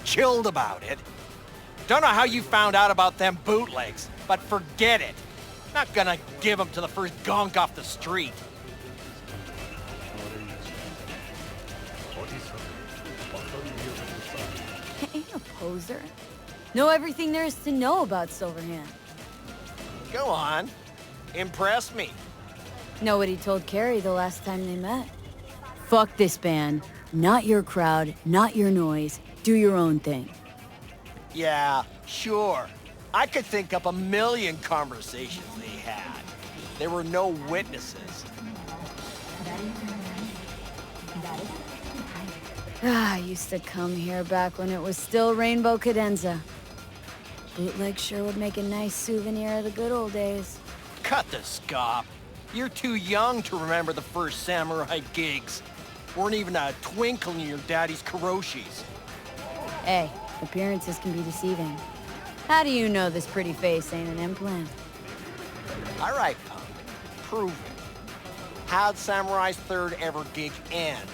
chilled about it. Don't know how you found out about them bootlegs, but forget it. Not gonna give them to the first gonk off the street. Ain't a poser. Know everything there is to know about Silverhand. Go on. Impress me. Know what he told Carrie the last time they met. Fuck this band. Not your crowd, not your noise. Do your own thing. Yeah, sure. I could think up a million conversations they had. There were no witnesses. I used to come here back when it was still Rainbow Cadenza. Bootleg sure would make a nice souvenir of the good old days. Cut the scop. You're too young to remember the first samurai gigs. Weren't even a twinkle in your daddy's karoshis. Hey, appearances can be deceiving. How do you know this pretty face ain't an implant? All right, punk. Prove it. How'd Samurai's third ever gig end?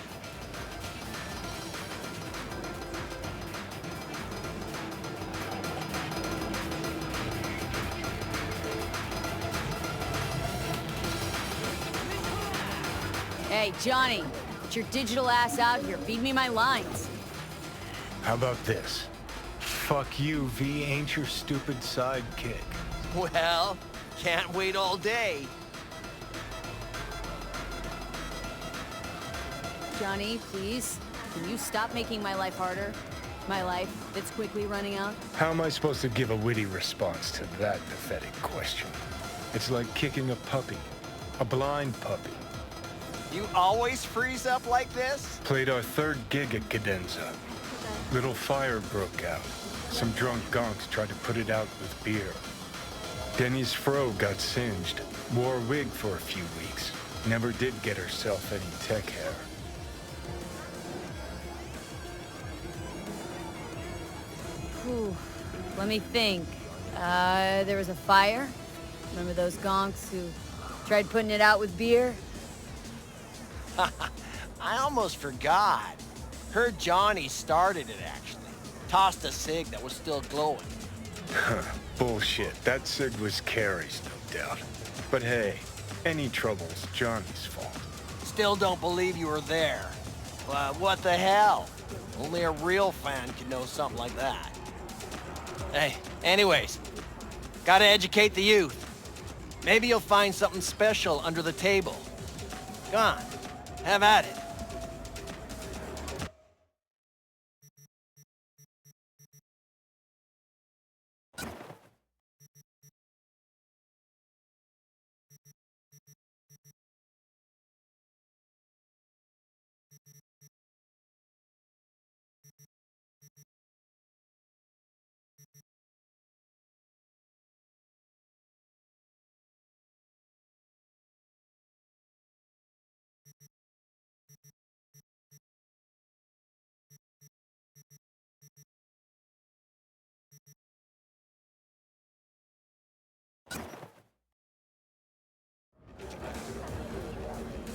Hey, Johnny, get your digital ass out here. Feed me my lines. How about this? Fuck you, V ain't your stupid sidekick. Well, can't wait all day. Johnny, please, can you stop making my life harder? My life that's quickly running out? How am I supposed to give a witty response to that pathetic question? It's like kicking a puppy. A blind puppy. You always freeze up like this? Played our third gig at Cadenza. Little fire broke out. Some drunk gonks tried to put it out with beer. Denny's fro got singed. Wore a wig for a few weeks. Never did get herself any tech hair. Whew. Let me think. There was a fire. Remember those gonks who tried putting it out with beer? I almost forgot. Heard Johnny started it, actually. Tossed a cig that was still glowing. Bullshit. That cig was Carrie's, no doubt. But hey, any trouble's Johnny's fault. Still don't believe you were there. But what the hell? Only a real fan could know something like that. Hey, anyways, Gotta educate the youth. Maybe you'll find something special under the table. Go on, have at it.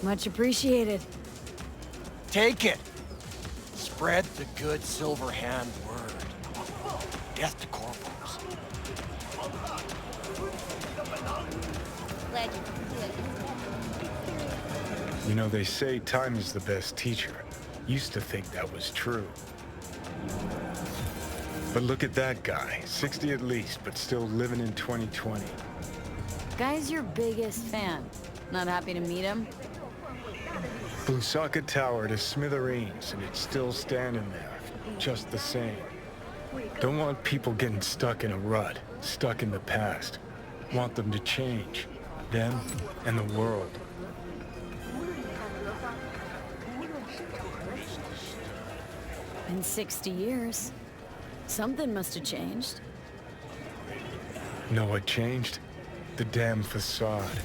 Much appreciated. Take it. Spread the good Silver Hand word. Death to corporals. You know, they say time is the best teacher. Used to think that was true. But look at that guy, 60 at least, but still living in 2020. Guy's your biggest fan. Not happy to meet him? Blusaka Tower to smithereens, and it's still standing there, just the same. Don't want people getting stuck in a rut, stuck in the past. Want them to change, them and the world. In 60 years. Something must have changed. Know what changed? The damn facade.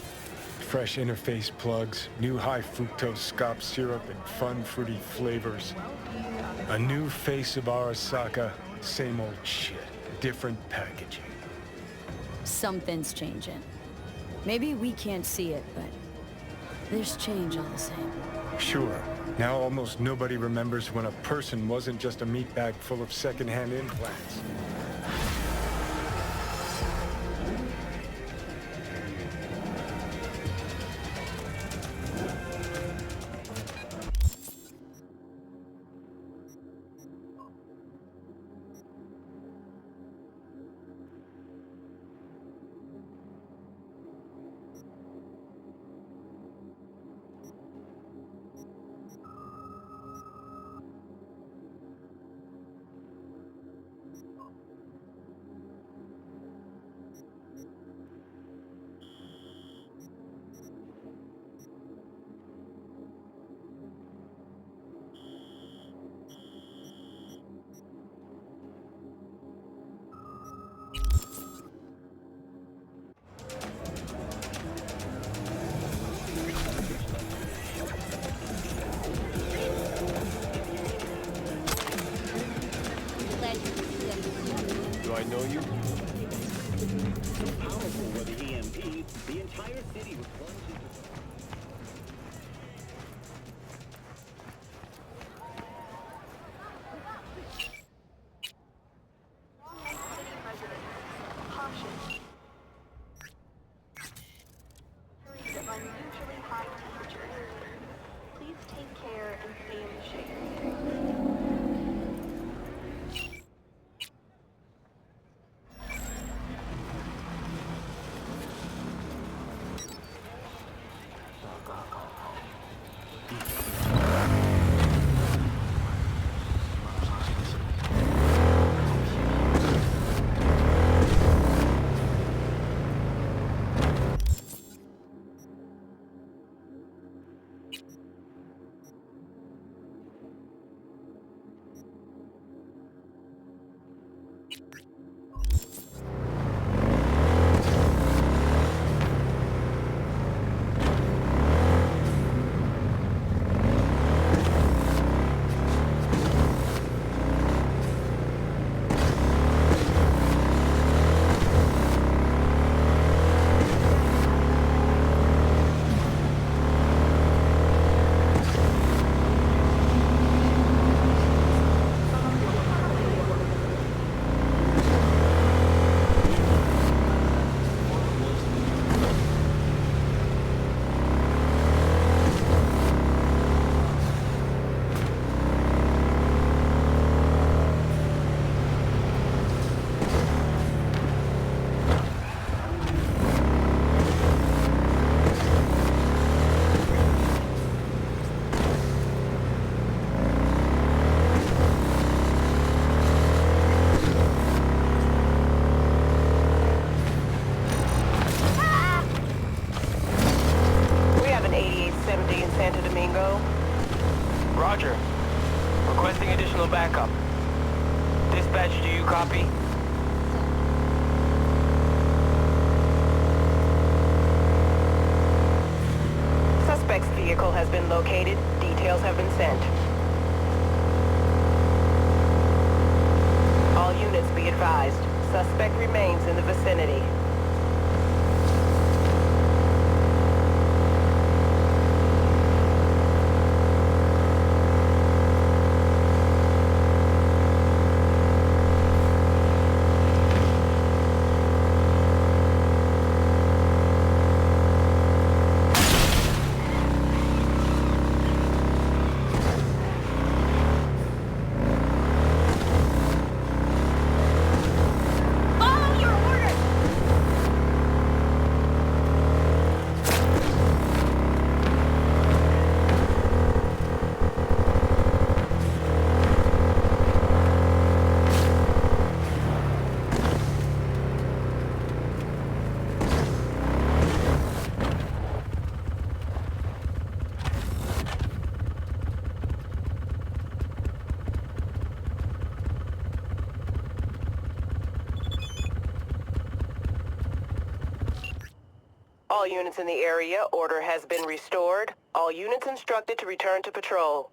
Fresh interface plugs, new high fructose scop syrup, and fun fruity flavors. A new face of Arasaka, same old shit, different packaging. Something's changing. Maybe we can't see it, but there's change all the same. Sure, now almost nobody remembers when a person wasn't just a meat bag full of secondhand implants. Do I know you? So powerful were the EMP, the entire city was plunged into... Unusually high temperatures. Please take care and stay in the shade. Requesting additional backup. Dispatch, do you copy? Suspect's vehicle has been located. Details have been sent. All units be advised. Suspect remains in the vicinity. All units in the area, order has been restored. All units instructed to return to patrol.